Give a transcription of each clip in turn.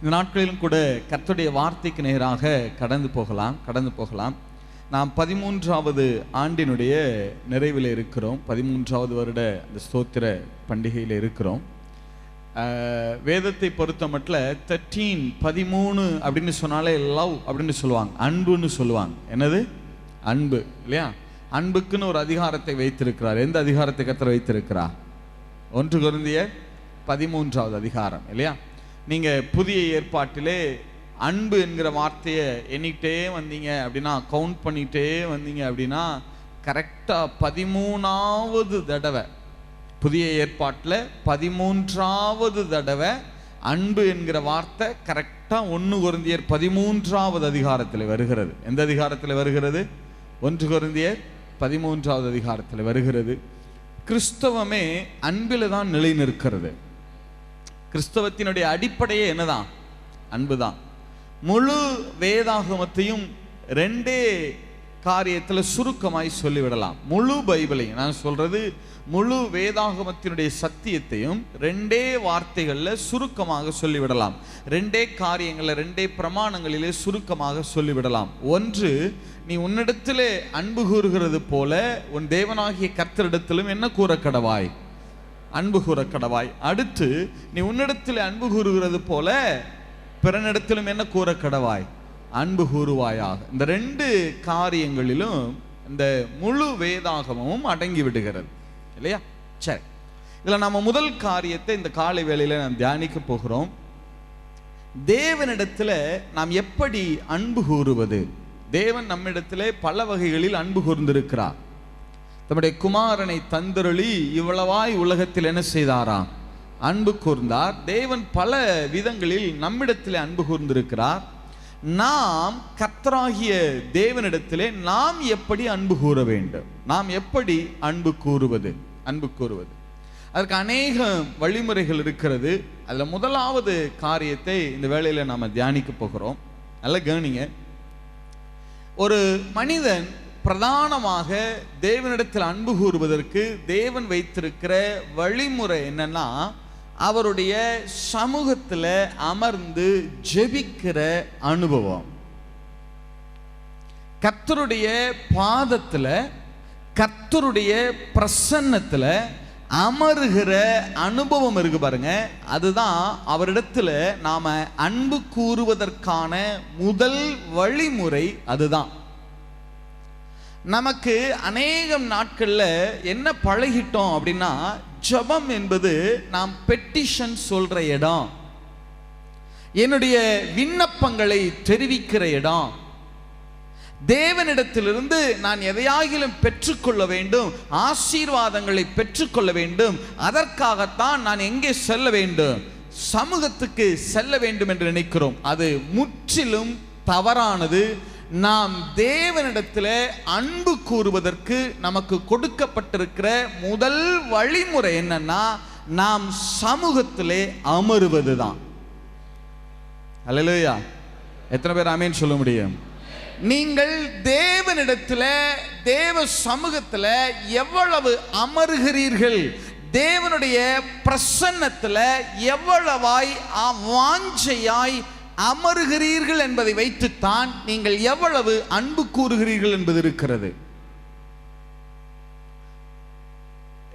இந்த நாட்களிலும் கூட கர்த்தருடைய வார்த்தைக்கு நேராக கடந்து போகலாம். நாம் 13வது ஆண்டினுடைய நிறைவில் இருக்கிறோம். 13வது வருட அந்த ஸ்தோத்திர பண்டிகையில் இருக்கிறோம். வேதத்தை பொறுத்த மட்டும் 13 அப்படின்னு சொன்னாலே லவ் அப்படின்னு சொல்லுவாங்க, அன்புன்னு சொல்லுவாங்க. என்னது? அன்பு இல்லையா? அன்புக்குன்னு ஒரு அதிகாரத்தை வைத்திருக்கிறார். எந்த அதிகாரத்தை கர்த்தர் வைத்திருக்கிறார்? 1 கொரிந்தியர் 13வது அதிகாரம் இல்லையா? நீங்க புதிய ஏற்பாட்டிலே அன்பு என்கிற வார்த்தையை எண்ணிக்கிட்டே வந்தீங்க அப்படின்னா, கவுண்ட் பண்ணிக்கிட்டே வந்தீங்க அப்படின்னா, கரெக்டாக 13வது தடவை புதிய ஏற்பாட்டில் 13வது தடவை அன்பு என்கிற வார்த்தை கரெக்டாக 1 கொரிந்தியர் 13வது அதிகாரத்தில் வருகிறது. எந்த அதிகாரத்தில் வருகிறது? 1 கொரிந்தியர் 13வது அதிகாரத்தில் வருகிறது. கிறிஸ்தவமே அன்பில் தான் நிலை நிற்கிறது. கிறிஸ்தவத்தினுடைய அடிப்படையே என்னதான்? அன்புதான். முழு வேதாகமத்தையும் 2 காரியத்தில் சுருக்கமாய் சொல்லிவிடலாம். முழு பைபிளையும், நான் சொல்றது முழு வேதாகமத்தினுடைய சத்தியத்தையும் 2 வார்த்தைகளில் சுருக்கமாக சொல்லிவிடலாம். 2 காரியங்களில் 2 பிரமாணங்களிலே சுருக்கமாக சொல்லிவிடலாம். ஒன்று, நீ உன்னிடத்திலே அன்பு கூறுகிறது போல உன் தேவனாகிய கர்த்தரிடத்திலும் என்ன கூற கடவாய்? அன்பு கூற கடவாய். அடுத்து, நீ உன்னிடத்தில் அன்பு கூறுகிறது போல பிறனிடத்திலும் என்ன கூற கடவாய்? அன்பு கூறுவாயாக. இந்த 2 காரியங்களிலும் இந்த முழு வேதாகமும் அடங்கி விடுகிறது இல்லையா? சரி, இதுல நம்ம முதல் காரியத்தை இந்த காலை வேளையில நாம் தியானிக்க போகிறோம். தேவனிடத்துல நாம் எப்படி அன்பு கூறுவது? தேவன் நம்மிடத்திலே பல வகைகளில் அன்பு கூர்ந்திருக்கிறார். தம்முடைய குமாரனை தந்தருளி இவ்வளவாய் உலகத்தில் என்ன செய்தாராம்? அன்பு கூர்ந்தார். தேவன் பல விதங்களில் நம்மிடத்திலே அன்பு கூர்ந்திருக்கிறார். நாம் கர்த்தராகிய தேவனிடத்திலே நாம் எப்படி அன்பு கூற வேண்டும்? நாம் எப்படி அன்பு கூறுவது? அதற்கு அநேக வழிமுறைகள் இருக்கிறது. அதில் முதலாவது காரியத்தை இந்த வேளையில் நாம் தியானிக்க போகிறோம். நல்ல கவனிங்க. ஒரு மனிதன் பிரதானமாக தேவனிடத்தில் அன்பு கூறுவதற்கு தேவன் வைத்திருக்கிற வழிமுறை என்னன்னா, அவருடைய சமூகத்தில் அமர்ந்து ஜெபிக்கிற அனுபவம். கர்த்தருடைய பாதத்தில், கர்த்தருடைய பிரசன்னத்தில் அமருகிற அனுபவம் இருக்கு பாருங்க. அதுதான் அவரிடத்துல நாம அன்பு கூறுவதற்கான முதல் வழிமுறை. அதுதான் நமக்கு அநேகம் நாட்கள்ல என்ன பழகிட்டோம் அப்படின்னா, ஜெபம் என்பது நாம் பெட்டிஷன் சொல்ற இடம், என்னுடைய விண்ணப்பங்களை தெரிவிக்கிற இடம். தேவனிடத்திலிருந்து நான் எதையாகிலும் பெற்றுக்கொள்ள வேண்டும், ஆசீர்வாதங்களை பெற்றுக்கொள்ள வேண்டும். அதற்காகத்தான் நான் எங்கே செல்ல வேண்டும்? சமூகத்துக்கு செல்ல வேண்டும் என்று நினைக்கிறோம். அது முற்றிலும் தவறானது. நாம் தேவனிடத்தில் அன்பு கூறுவதற்கு நமக்கு கொடுக்கப்பட்டிருக்கிற முதல் வழிமுறை என்னன்னா, நாம் சமூகத்திலே அமருவதுதான். அல்லேலூயா. எத்தனை பேர் ஆமென் சொல்ல முடியும்? நீங்கள் தேவனிடத்தில், தேவ சமூகத்தில் எவ்வளவு அமருகிறீர்கள், தேவனுடைய பிரசன்னத்தில் எவ்வளவாய் வாஞ்சையாய் அமருகிறீர்கள் என்பதை வைத்துத்தான் நீங்கள் எவ்வளவு அன்பு கூறுகிறீர்கள் என்பது இருக்கிறது.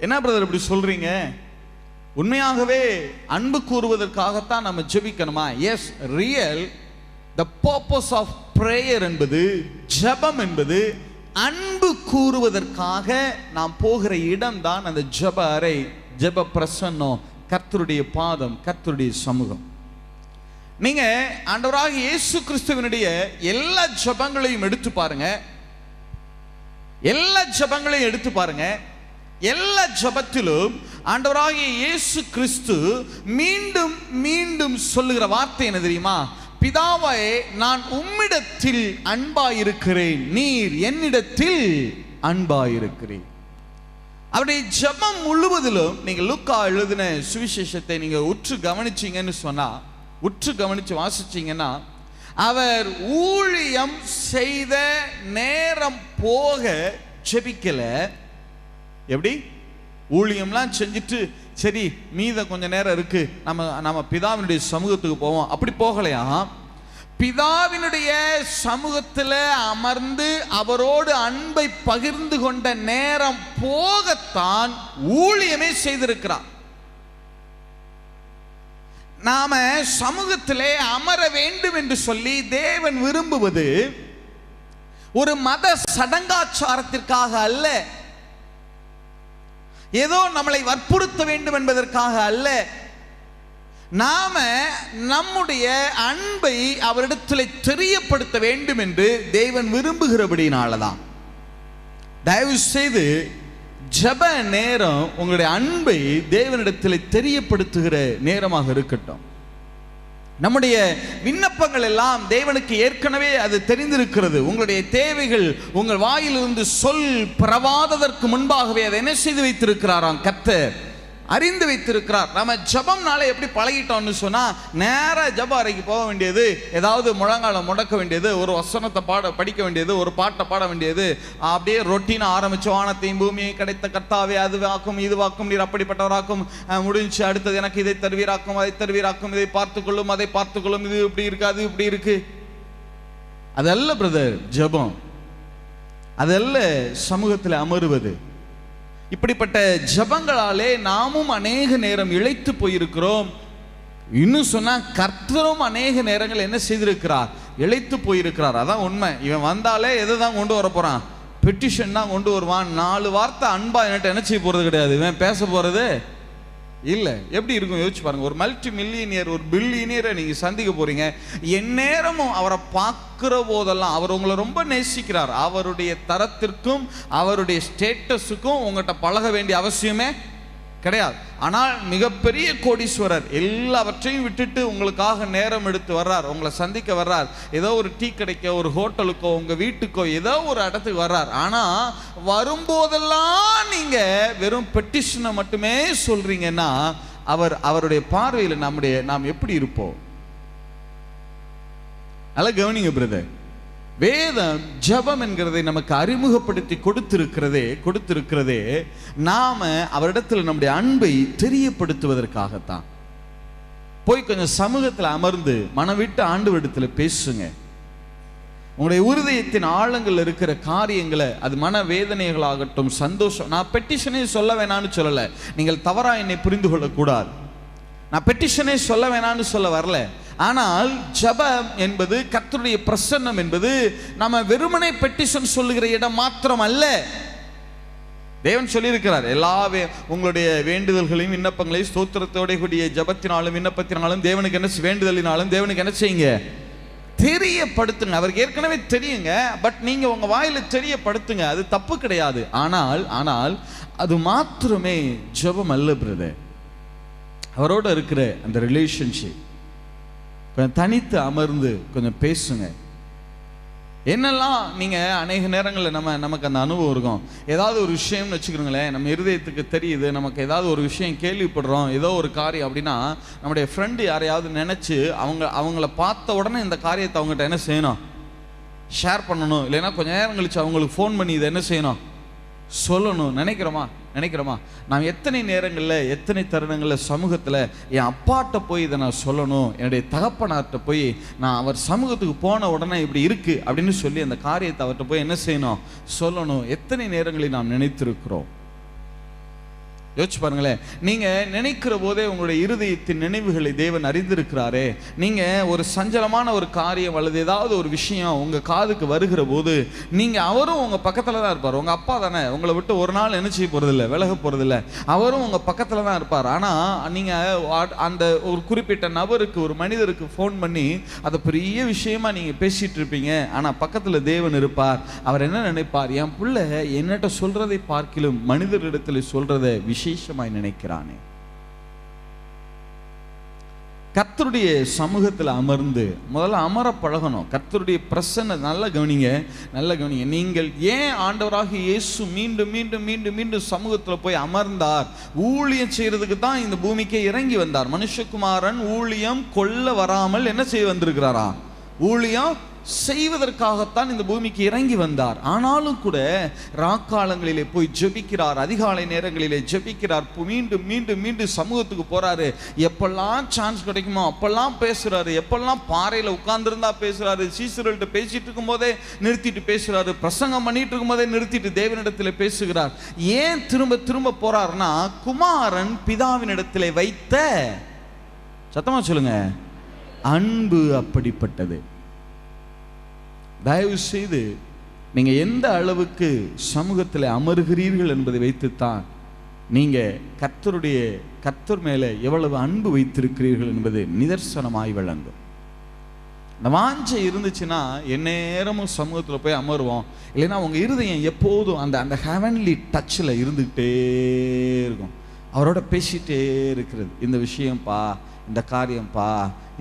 என்ன பிரதர் இப்படி சொல்றீங்க? உண்மையாகவே அன்பு கூறுவதற்காகத்தான் நம்ம ஜெபிக்கணுமா? Yes, real. The purpose of prayer என்பது, ஜெபம் என்பது அன்பு கூறுவதற்காக நாம் போகிற இடம்தான் அந்த ஜெப அறை, ஜெப பிரசன்னம், கர்த்தருடைய பாதம், கர்த்தருடைய சமூகம். நீங்க ஆண்டவராகிய இயேசு கிறிஸ்துவினுடைய எல்லா ஜெபங்களையும் எடுத்து பாருங்க. எல்லா ஜெபத்திலும் ஆண்டவராகிய இயேசு கிறிஸ்து மீண்டும் மீண்டும் சொல்லுகிற வார்த்தை என்ன தெரியுமா? பிதாவே, நான் உம்மிடத்தில் அன்பாயிருக்கிறேன், நீர் என்னிடத்தில் அன்பாயிருக்கிறேன். அவருடைய ஜெபம் முழுவதிலும் நீங்க லூக்கா எழுதின சுவிசேஷத்தை நீங்க உற்று கவனிச்சீங்கன்னு சொன்னா, உற்று கவனிச்சு வாசிச்சீங்கன்னா, அவர் ஊழியம் செய்த நேரம் போக ஜெபிக்கல. எப்படி? ஊழியம்லாம் செஞ்சுட்டு சரி மீத கொஞ்ச நேரம் இருக்கு, நம்ம பிதாவினுடைய சமூகத்துக்கு போவோம். அப்படி போகலையா, பிதாவினுடைய சமூகத்தில் அமர்ந்து அவரோடு அன்பை பகிர்ந்து கொண்ட நேரம் போகத்தான் ஊழியமே செய்திருக்கிறார். நாம சமூகத்திலே அமர வேண்டும் என்று சொல்லி தேவன் விரும்புவது ஒரு மத சடங்காச்சாரத்திற்காக அல்ல, ஏதோ நம்மளை வற்புறுத்த வேண்டும் என்பதற்காக அல்ல. நாம நம்முடைய அன்பை அவரிடத்தில் தெரியப்படுத்த வேண்டும் என்று தேவன் விரும்புகிறபடினால்தான். தயவு செய்து ஜெப நேரம் உங்களுடைய அன்பை தேவனிடத்தில் தெரியப்படுத்துகிற நேரமாக இருக்கட்டும். நம்முடைய விண்ணப்பங்கள் எல்லாம் தேவனுக்கு ஏற்கனவே அது தெரிந்திருக்கிறது. உங்களுடைய தேவைகள் உங்கள் வாயிலிருந்து சொல் பிரவாததற்கு முன்பாகவே அதை என்ன செய்து வைத்திருக்கிறாராம் கர்த்தர், அறிந்து வைத்திருக்கிறார். நம்ம ஜபம்னால எப்படி பழகிட்டோம்னு சொன்னா, நேரா ஜப அறைக்கு போக வேண்டியது, ஏதாவது முழங்கால முடக்க வேண்டியது, ஒரு வசனத்தை படிக்க வேண்டியது, ஒரு பாட்டை பாட வேண்டியது, அப்படியே ரொட்டீனா ஆரம்பிச்சு வானத்தையும் பூமியை கிடைத்த கர்த்தாவே அது வாக்கும் இது வாக்கும் நீர் அப்படிப்பட்டவராக்கும் முடிஞ்சு, அடுத்தது எனக்கு இதை தருவீராக்கும் அதை தருவீராக்கும், இதை பார்த்துக்கொள்ளும் அதை பார்த்துக்கொள்ளும், இது இப்படி இருக்கு அது இப்படி இருக்கு. அதல்ல பிரதர் ஜபம், அதல்ல சமூகத்தில் அமருவது. இப்படிப்பட்ட ஜபங்களாலே நாமும் அநேக நேரம் இழைத்து போயிருக்கிறோம். இன்னும் சொன்னா கர்த்தரும் அநேக நேரங்கள் என்ன செய்திருக்கிறார், இழைத்து போயிருக்கிறார். அதான் உண்மை. இவன் வந்தாலே எதை தான் கொண்டு வர போறான், பெட்டிஷன் தான் கொண்டு வருவான். 4 வார்த்தை அன்பா என்கிட்ட என்ன செய்ய போறது கிடையாது, இவன் பேச போறது இல்லை. எப்படி இருக்கும் யோசிச்சு பாருங்க. ஒரு மல்டி மில்லியனியர், ஒரு பில்லியனியரை நீங்க சந்திக்க போறீங்க. எந்நேரமும் அவரை பார்க்கிற போதெல்லாம் அவர் உங்களை ரொம்ப நேசிக்கிறார். அவருடைய தரத்திற்கும் அவருடைய ஸ்டேட்டஸுக்கும் உங்கள்கிட்ட பழக வேண்டிய அவசியமே கிடையாது. ஆனால் மிகப்பெரிய கோடீஸ்வரர் எல்லாவற்றையும் விட்டுட்டு உங்களுக்காக நேரம் எடுத்து வர்றார், உங்களை சந்திக்க வர்றார். ஏதோ ஒரு டீ கடைக்கோ ஒரு ஹோட்டலுக்கோ உங்க வீட்டுக்கோ ஏதோ ஒரு இடத்துக்கு வர்றார். ஆனா வரும்போதெல்லாம் நீங்க வெறும் பெட்டிஷனை மட்டுமே சொல்றீங்கன்னா அவருடைய பார்வையில் நாம் எப்படி இருப்போம்? நல்லா கவனிங்க பிரதர். வேதம் ஜபம் என்கிறதை நமக்கு அறிமுகப்படுத்தி கொடுத்திருக்கிறதே நாம அவரிடத்தில் நம்முடைய அன்பை தெரியப்படுத்துவதற்காகத்தான். போய் கொஞ்சம் சமூகத்தில் அமர்ந்து மனவிட்டு ஆண்டவரிடத்தில் பேசுங்க. உங்களுடைய இருதயத்தின் ஆழங்கள் இருக்கிற காரியங்களை, அது மன வேதனைகளாகட்டும் சந்தோஷம். நான் பெட்டிஷனே சொல்ல வேணான்னு சொல்லலை, நீங்கள் தவறா என்னை புரிந்து கொள்ளக்கூடாது. நான் பெட்டிஷனே சொல்ல வேணான்னு சொல்ல வரல. ஆனால் ஜபம் என்பது, கர்த்தருடைய பிரசன்னம் என்பது நம்ம வெறுமனே பெட்டிஷன் சொல்லுகிற இடம் மாத்திரம் அல்ல. தேவன் சொல்லியிருக்கிறார், உங்களுடைய வேண்டுதல்களையும் விண்ணப்பங்களையும் ஸ்தோத்திரத்தோட கூடிய ஜபத்தினாலும் விண்ணப்பத்தினாலும் தேவனுக்கு என்ன வேண்டுதலினாலும் தேவனுக்கு என்ன செய்யுங்க, தெரியப்படுத்துங்க. அவருக்கு ஏற்கனவே தெரியுங்க, பட் நீங்க உங்க வாயில தெரியப்படுத்துங்க. அது தப்பு கிடையாது. ஆனால் அது மாத்திரமே ஜபம் அல்ல பிரதர். அவரோட இருக்கிற அந்த ரிலேஷன்ஷிப், கொஞ்சம் தனித்து அமர்ந்து கொஞ்சம் பேசுங்க. என்னெல்லாம் நீங்கள் அநேக நேரங்களில் நமக்கு அந்த அனுபவம் இருக்கும். ஏதாவது ஒரு விஷயம்னு வச்சுக்கிறோங்களேன், நம்ம இருதயத்துக்கு தெரியுது, நமக்கு ஏதாவது ஒரு விஷயம் கேள்விப்படுறோம், ஏதோ ஒரு காரியம் அப்படின்னா, நம்முடைய ஃப்ரெண்டு யாரையாவது நினச்சி அவங்கள பார்த்த உடனே இந்த காரியத்தை அவங்ககிட்ட என்ன செய்யணும், ஷேர் பண்ணணும். இல்லைன்னா கொஞ்சம் நேரம் கழிச்சு அவங்களுக்கு ஃபோன் பண்ணி இதை என்ன செய்யணும், சொல்லணும். நினைக்கிறோமா? நான் எத்தனை நேரங்களில் எத்தனை தருணங்களில் சமூகத்தில் என் அப்பாட்ட போய் இதை நான் சொல்லணும், என்னுடைய தகப்பனார்கிட்ட போய் நான் அவர் சமூகத்துக்கு போன உடனே இப்படி இருக்கு அப்படின்னு சொல்லி அந்த காரியத்தை அவர்கிட்ட போய் என்ன செய்யணும், சொல்லணும். எத்தனை நேரங்களில் நாம் நினைத்திருக்கிறோம்? யோசிச்சு பாருங்களேன். நீங்க நினைக்கிற போதே உங்களுடைய இருதயத்தின் நினைவுகளை தேவன் அறிந்திருக்கிறாரே. நீங்க ஒரு சஞ்சலமான ஒரு காரியம் அல்லது ஏதாவது ஒரு விஷயம் உங்க காதுக்கு வருகிற போது நீங்க, அவரும் உங்க பக்கத்துல தான் இருப்பார். உங்க அப்பா தானே, உங்களை விட்டு ஒரு நாள் என்ன செய்ய போறதில்லை, விலக போறதில்லை. அவரும் உங்க பக்கத்துல தான் இருப்பார். ஆனா நீங்க அந்த ஒரு குறிப்பிட்ட நபருக்கு, ஒரு மனிதருக்கு ஃபோன் பண்ணி அதை பெரிய விஷயமா நீங்க பேசிட்டு இருப்பீங்க. ஆனா பக்கத்துல தேவன் இருப்பார். அவர் என்ன நினைப்பார், என் பிள்ளை என்னட்ட சொல்றதை பார்க்கிலும் மனிதரிடத்தில் சொல்றதை விசேஷமாய் நினைக்கிறானே. கர்த்தருடைய சமூகத்தில் அமர்ந்து முதல்ல அமர பழகணும். கர்த்தருடைய பிரசன்ன நல்ல கவனிங்க. நீங்கள் ஏன் ஆண்டவராக இயேசு மீண்டும் மீண்டும் மீண்டும் மீண்டும் சமூகத்தில் போய் அமர்ந்தார்? ஊழியம் செய்யறதுக்கு தான் இந்த பூமிக்கே இறங்கி வந்தார். மனுஷகுமாரன் ஊழியம் கொல்ல வராமல் என்ன செய்ய வந்திருக்கிறாரா? ஊழியம் செய்வதற்காகத்தான் இந்த பூமிக்கு இறங்கி வந்தார். ஆனாலும் கூட ராக்காலங்களிலே போய் ஜெபிக்கிறார், அதிகாலை நேரங்களிலே ஜெபிக்கிறார், மீண்டும் மீண்டும் மீண்டும் சமூகத்துக்கு போறாரு. எப்பெல்லாம் சான்ஸ் கிடைக்குமோ அப்பெல்லாம் பேசுறாரு, எப்பெல்லாம் பாறையில உட்கார்ந்துருந்தா பேசுறாரு, சீசர்கள்ட்ட பேசிட்டு இருக்கும் போதே நிறுத்திட்டு பேசுறாரு, பிரசங்கம் பண்ணிட்டு இருக்கும் போதே நிறுத்திட்டு தேவனிடத்தில் பேசுகிறார். ஏன் திரும்ப திரும்ப போறாருன்னா, குமாரன் பிதாவினிடத்திலே வைத்த, சத்தமா சொல்லுங்க, அன்பு அப்படிப்பட்டது. தயவு செய்து நீங்க எந்த அளவுக்கு சமூகத்தில் அமர்கிறீர்கள் என்பதை வைத்துத்தான் நீங்க கர்த்தர் மேல எவ்வளவு அன்பு வைத்திருக்கிறீர்கள் என்பது நிதர்சனமாய் விளங்கும். இந்த வாஞ்சை இருந்துச்சுன்னா எந்நேரமும் சமூகத்தில் போய் அமருவோம். இல்லைன்னா உங்க இருதயம் எப்போதும் அந்த ஹெவன்லி டச்சில் இருந்துகிட்டே இருக்கும், அவரோட பேசிட்டே இருக்கிறது. இந்த விஷயம்ப்பா, இந்த காரியம்ப்பா,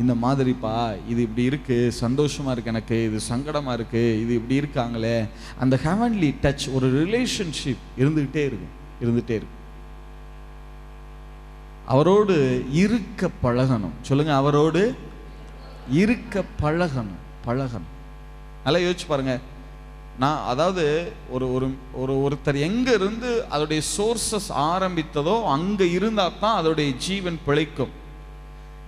இந்த மாதிரிப்பா, இது இப்படி இருக்கு, சந்தோஷமா இருக்கு, எனக்கு இது சங்கடமா இருக்கு, இது இப்படி இருக்காங்களே. அந்த ஹெவன்லி டச், ஒரு ரிலேஷன்ஷிப் இருந்துகிட்டே இருக்கும். அவரோடு இருக்க பழகணும். சொல்லுங்க, அவரோடு இருக்க பழகணும். நல்லா யோசிச்சு பாருங்க. நான் அதாவது ஒருத்தர் எங்க இருந்து அதோடைய சோர்சஸ் ஆரம்பித்ததோ அங்க இருந்தா தான் அதோடைய ஜீவன் பிழைக்கும்.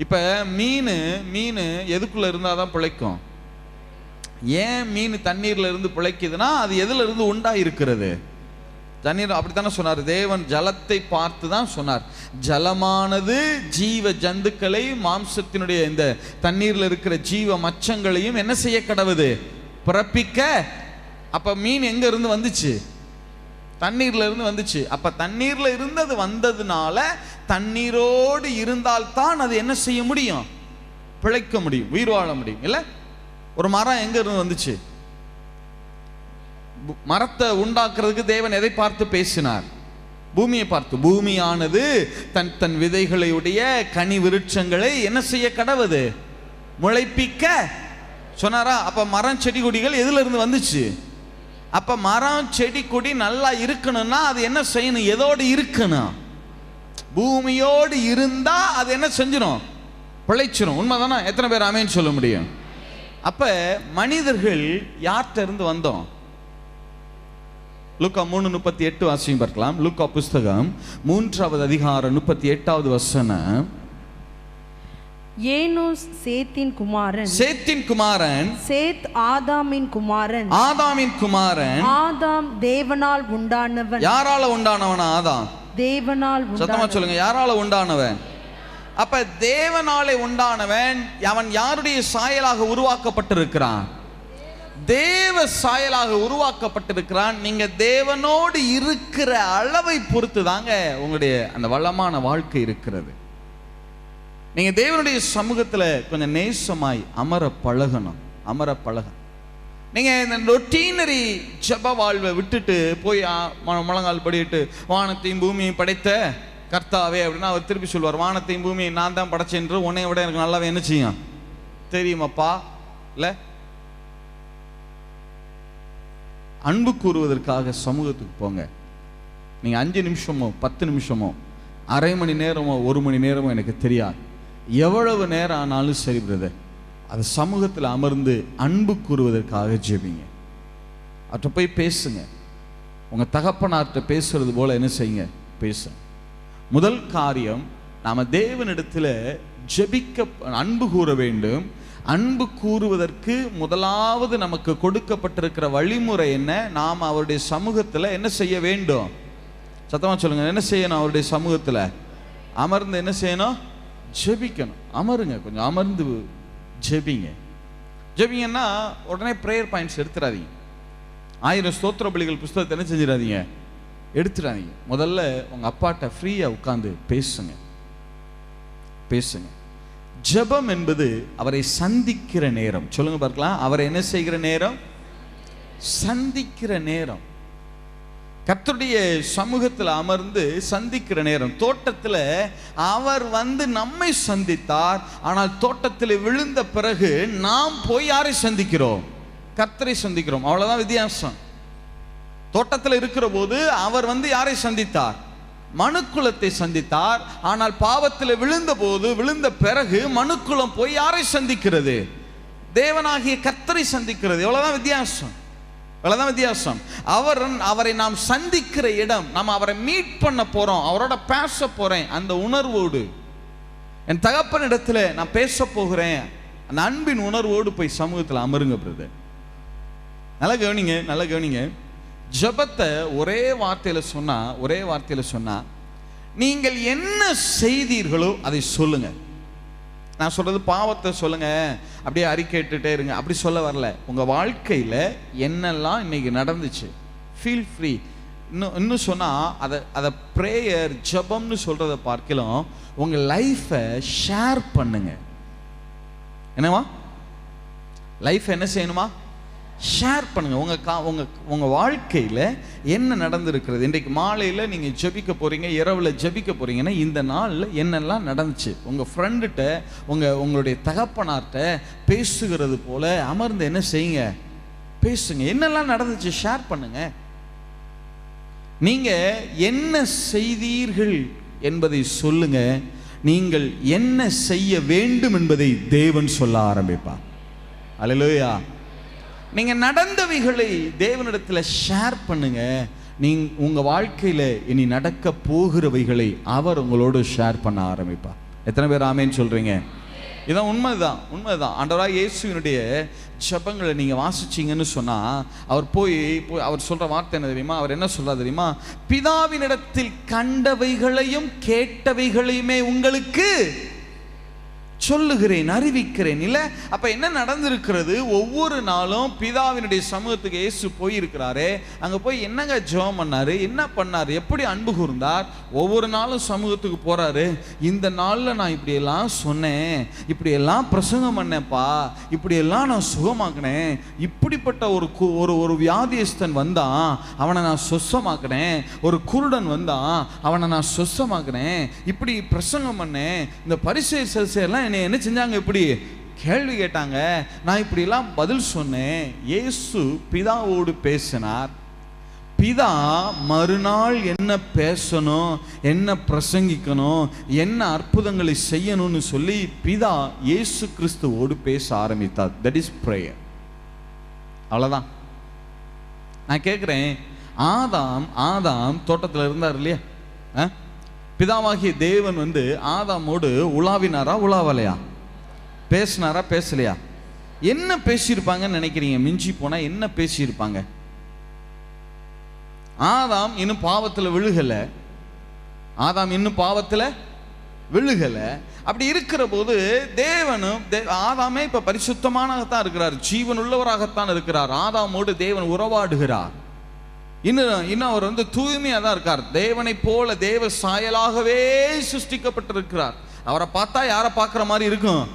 இப்ப மீன் எதுக்குள்ள இருந்தாதான் பிழைக்கும்? ஏன் மீன் தண்ணீர்ல இருந்து பிழைக்குதுன்னா, அது எதுல இருந்து உண்டா இருக்கிறது? தண்ணீர். அப்படித்தானே சொன்னார் தேவன். ஜலத்தை பார்த்து தான் சொன்னார், ஜலமானது ஜீவ ஜந்துக்களை, மாம்சத்தினுடைய இந்த தண்ணீர்ல இருக்கிற ஜீவ மச்சங்களையும் என்ன செய்ய கடவுது? பிறப்பிக்க. அப்ப மீன் எங்க இருந்து வந்துச்சு? தண்ணீர்ல இருந்து வந்துச்சு. அப்ப தண்ணீர்ல இருந்து அது வந்ததுனால தண்ணீரோடு இருந்தால்தான் அது என்ன செய்ய முடியும்? பிழைக்க முடியும், உயிர் வாழ முடியும். இல்ல, ஒரு மரம் எங்க இருந்து வந்துச்சு? மரத்தை உண்டாக்குறதுக்கு தேவன் எதை பார்த்து பேசினார்? பூமியை பார்த்து. பூமியானது தன் விதைகளுடைய கனி விருட்சங்களை என்ன செய்ய கடவுது? முளைப்பிக்க சொன்னாரா? அப்ப மரம் செடி கொடிகள் எதுல இருந்து வந்துச்சு? அப்ப மரம் செடி கொடி நல்லா இருக்கணும்னா அது என்ன செய்யணும்? எதோடு இருக்கணும்? பூமியோடு இருந்தா அது என்ன செஞ்சிடும்? பிழைச்சிடும். உண்மைதானா? எத்தனை பேர் ஆமென் சொல்ல முடியும்? அப்ப மனிதர்கள் யார்கிட்ட இருந்து வந்தோம்? லூக்கா 3:38 வாசியம் பார்க்கலாம். லூக்கா புஸ்தகம் 3வது அதிகாரம் 38வது வசனம். ஏனோஸ் சேத்தின் குமாரன், சேத் ஆதாமின் குமாரன், ஆதாம் தேவனால் உண்டானவன். யாரால உண்டானவன்? ஆதாம் தேவனால். சத்தமா சொல்லுங்க, யாரால உண்டானவன்? அப்ப தேவனாலே உண்டானவன். அவன் யாருடைய சாயலாக உருவாக்கப்பட்டிருக்கிறான்? தேவ சாயலாக உருவாக்கப்பட்டிருக்கிறான். நீங்க தேவனோடு இருக்கிற அளவை பொறுத்து தாங்க உங்களுடைய அந்த வளமான வாழ்க்கை இருக்கிறது. நீங்க தேவனுடைய சமூகத்துல கொஞ்சம் நேசமாய் அமர பழகணும். நீங்க இந்த ரொட்டீனரி ஜப வாழ்வை விட்டுட்டு போய் முழங்கால் படிட்டு வானத்தையும் பூமியையும் படைத்த கர்த்தாவே அப்படின்னா அவர் திருப்பி சொல்வார், வானத்தையும் பூமியை நான் தான் படைச்சேன்று உன்னை விட எனக்கு நல்லாவே என்ன செய்யும் தெரியுமாப்பா. இல்ல, அன்பு கூறுவதற்காக சமூகத்துக்கு போங்க. நீங்க 5 நிமிஷமோ 10 நிமிஷமோ அரை மணி நேரமோ 1 மணி நேரமோ எனக்கு தெரியாது, எவ்வளவு நேரம் ஆனாலும் சரி பிரதர், அது சமூகத்தில் அமர்ந்து அன்பு கூறுவதற்காக ஜெபிங்க. அவர்கிட்ட போய் பேசுங்க. உங்க தகப்பனார்கிட்ட பேசுறது போல என்ன செய்யுங்க? பேசுங்க. முதல் காரியம், நாம தேவனிடத்துல ஜெபிக்க அன்பு கூற வேண்டும். அன்பு கூறுவதற்கு முதலாவது நமக்கு கொடுக்கப்பட்டிருக்கிற வழிமுறை என்ன? நாம் அவருடைய சமூகத்துல என்ன செய்ய வேண்டும்? சத்தமா சொல்லுங்க, என்ன செய்யணும்? அவருடைய சமூகத்துல அமர்ந்து என்ன செய்யணும்? ஜெபிக்கணும். அமருங்க, கொஞ்சம் அமர்ந்து ஜெபிங்கன்னா உடனே ப்ரேயர் பாயிண்ட்ஸ் எடுத்துடாதீங்க. 1000 ஸ்தோத்திர பலிகள் புஸ்தகத்தை என்ன செஞ்சிடாதீங்க? எடுத்துடாதீங்க. முதல்ல உங்க அப்பாட்ட ஃப்ரீயா உட்கார்ந்து பேசுங்க. ஜெபம் என்பது அவரை சந்திக்கிற நேரம். சொல்லுங்க பார்க்கலாம், அவரை என்ன செய்கிற நேரம்? சந்திக்கிற நேரம். கர்த்தருடைய சமூகத்தில் அமர்ந்து சந்திக்கிற நேரம். தோட்டத்தில் அவர் வந்து நம்மை சந்தித்தார். ஆனால் தோட்டத்தில் விழுந்த பிறகு நாம் போய் யாரை சந்திக்கிறோம்? கர்த்தரை சந்திக்கிறோம். அவ்வளவுதான் வித்தியாசம். தோட்டத்தில் இருக்கிற போது அவர் வந்து யாரை சந்தித்தார்? மனுக்குலத்தை சந்தித்தார். ஆனால் பாவத்தில் விழுந்த பிறகு மனுக்குலம் போய் யாரை சந்திக்கிறது? தேவனாகிய கர்த்தரை சந்திக்கிறது. எவ்வளவுதான் வித்தியாசம், அவ்வளவுதான் வித்தியாசம். அவரை நாம் சந்திக்கிற இடம், நாம் அவரை மீட் பண்ண போறோம், அவரோட பேச போறேன், அந்த உணர்வோடு என் தகப்பன் இடத்துல நான் பேச போகிறேன், அந்த அன்பின் உணர்வோடு போய் சமூகத்தில் அமருங்க பிரதர். நல்லா கவனிங்க, நல்லா கவனிங்க. ஜெபத்தை ஒரே வார்த்தையில சொன்னா நீங்கள் என்ன செய்தீர்களோ அதை சொல்லுங்க. நான் சொல்றது பாவத்தை சொல்லுங்க, அப்படியே அறிக்கைட்டுட்டே இருங்க, அப்படி சொல்ல வரல. உங்க வாழ்க்கையில என்னெல்லாம் இன்னைக்கு நடந்துச்சு, ஃபீல் ஃப்ரீ. இன்னும் சொன்னா அதை ப்ரேயர் ஜெபம்னு சொல்றதை பார்க்கலாம், உங்க லைஃபை ஷேர் பண்ணுங்க. என்னவா லைஃப் என்ன செய்யணுமா? ஷேர் பண்ணுங்க. உங்க வாழ்க்கையில என்ன நடந்திருக்கிறது. இன்றைக்கு மாலையில நீங்க ஜெபிக்க போறீங்க, இரவுல ஜெபிக்க போறீங்கன்னா இந்த நாள்ல என்னெல்லாம் நடந்துச்சு, உங்க ஃப்ரெண்டுகிட்ட உங்களுடைய தகப்பனார்ட்ட பேசுகிறது போல அமர்ந்து என்ன செய்யுங்க, பேசுங்க. என்னெல்லாம் நடந்துச்சு ஷேர் பண்ணுங்க. நீங்க என்ன செய்தீர்கள் என்பதை சொல்லுங்க. நீங்கள் என்ன செய்ய வேண்டும் என்பதை தேவன் சொல்ல ஆரம்பிப்பார். அல்லேலூயா. நீங்க நடந்தவைகளை தேவனிடத்துல ஷேர் பண்ணுங்க. நீங்க உங்க வாழ்க்கையில இனி நடக்க போகிறவைகளை அவர் உங்களோடு ஷேர் பண்ண ஆரம்பிப்பார். எத்தனை பேர் ஆமேன்னு சொல்றீங்க? இதான் உண்மைதான், உண்மைதான். ஆண்டவராகிய இயேசுவினுடைய ஜெபங்களை நீங்க வாசிச்சீங்கன்னு சொன்னா அவர் போய் அவர் சொல்ற வார்த்தை என்ன தெரியுமா? அவர் என்ன சொல்றாரு தெரியுமா? பிதாவினிடத்தில் கண்டவைகளையும் கேட்டவைகளையுமே உங்களுக்கு சொல்லுகிறேன், அறிவிக்கிறேன். இல்ல அப்ப என்ன நடந்திருக்கிறது? ஒவ்வொரு நாளும் பிதாவினுடைய சமூகத்துக்கு இயேசு போயிருக்கிறாரு. அங்க போய் என்னங்க ஜெபம் பண்ணாரு, என்ன பண்ணாரு, எப்படி அன்பு கூர்ந்தார். ஒவ்வொரு நாளும் சமூகத்துக்கு போறாரு. இந்த நாள்ல நான் இப்படி எல்லாம் சொன்னேன், இப்படி எல்லாம் பிரசங்கம் பண்ணேன்ப்பா, இப்படி எல்லாம் நான் சுகமாக்கினேன், இப்படிப்பட்ட ஒரு வியாதியஸ்தன் வந்தான், அவனை நான் சொஸ்தமாக்கினேன், ஒரு குருடன் வந்தான், அவனை நான் சொஸ்தமாக்கினேன், இப்படி பிரசங்கம் பண்ணேன். இந்த பரிசேயர் என்ன செஞ்சாங்க, இப்படி கேள்வி கேட்டாங்க, நான் இப்படி எல்லாம் பதில் சொன்னேன். இயேசு பிதாவோடு பேசினார். பிதா மறுநாள் என்ன பேசணும், என்ன பிரசங்கிக்கணும், என்ன அற்புதங்களை செய்யணும்னு சொல்லி பிதா இயேசு கிறிஸ்துவோடு பேச ஆரம்பித்தார். That is prayer. அவ்வளவுதான். நான் கேட்கிறேன், ஆதாம் தோட்டத்தில் இருந்தார் இல்லையா? பிதாவாகிய தேவன் ஆதாமோடு உலாவினாரா, உலாவலையா? பேசினாரா, பேசலையா? என்ன பேசியிருப்பாங்கன்னு நினைக்கிறீங்க? மிஞ்சி போனா என்ன பேசியிருப்பாங்க? ஆதாம் இன்னும் பாவத்தில் விழுகல. அப்படி இருக்கிற போது தேவனும் ஆதாமே இப்ப பரிசுத்தமானதான் இருக்கிறார், ஜீவன் உள்ளவராகத்தான் இருக்கிறார். ஆதாமோடு தேவன் உறவாடுகிறார். இன்னும் அவர் தூய்மையா தான் இருக்கார். தேவனை போல தேவ சாயலாகவே சிருஷ்டிக்கப்பட்டிருக்கிறார். அவரை பார்த்தா யாரை பார்க்கிற மாதிரி இருக்கும்?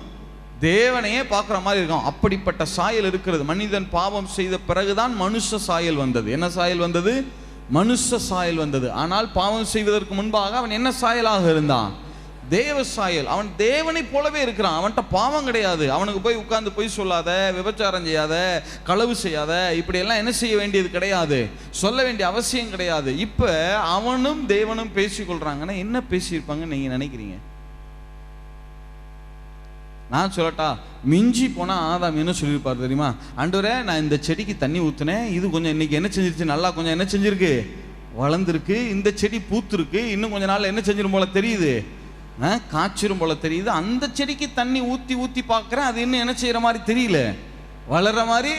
தேவனையே பார்க்கிற மாதிரி இருக்கும். அப்படிப்பட்ட சாயல் இருக்கிறது. மனிதன் பாவம் செய்த பிறகுதான் மனுஷ சாயல் வந்தது. என்ன சாயல் வந்தது? மனுஷ சாயல் வந்தது. ஆனால் பாவம் செய்வதற்கு முன்பாக அவன் என்ன சாயலாக இருந்தான்? தேவ சாயல். அவன் தேவனை போலவே இருக்கிறான். அவன்கிட்ட பாவம் கிடையாது. அவனுக்கு போய் உட்கார்ந்து பொய் சொல்லாத, விபச்சாரம் செய்யாத, களவு செய்யாத, இப்படி எல்லாம் என்ன செய்ய வேண்டியது கிடையாது, சொல்ல வேண்டிய அவசியம் கிடையாது. இப்ப அவனும் தேவனும் பேசிக்கொள்றாங்கன்னா என்ன பேசியிருப்பாங்கன்னு நீங்க நினைக்கிறீங்க? நான் சொல்லட்டா? மிஞ்சி போனா ஆதாம் என்ன சொல்லியிருப்பார் தெரியுமா? ஆண்டவரே, நான் இந்த செடிக்கு தண்ணி ஊத்துனேன், இது கொஞ்சம் இன்னைக்கு என்ன செஞ்சிருச்சு, நல்லா கொஞ்சம் என்ன செஞ்சிருக்கு, வளர்ந்துருக்கு. இந்த செடி பூத்துருக்கு, இன்னும் கொஞ்ச நாள் என்ன செஞ்சிரும் போல தெரியுது, காய்ச்சிரும் போல தெரியுது. அந்த செடிக்கு தண்ணி ஊத்தி பார்க்கிறேன், அது இன்னும் என்ன செய்யற மாதிரி தெரியல, வளர்ற மாதிரி.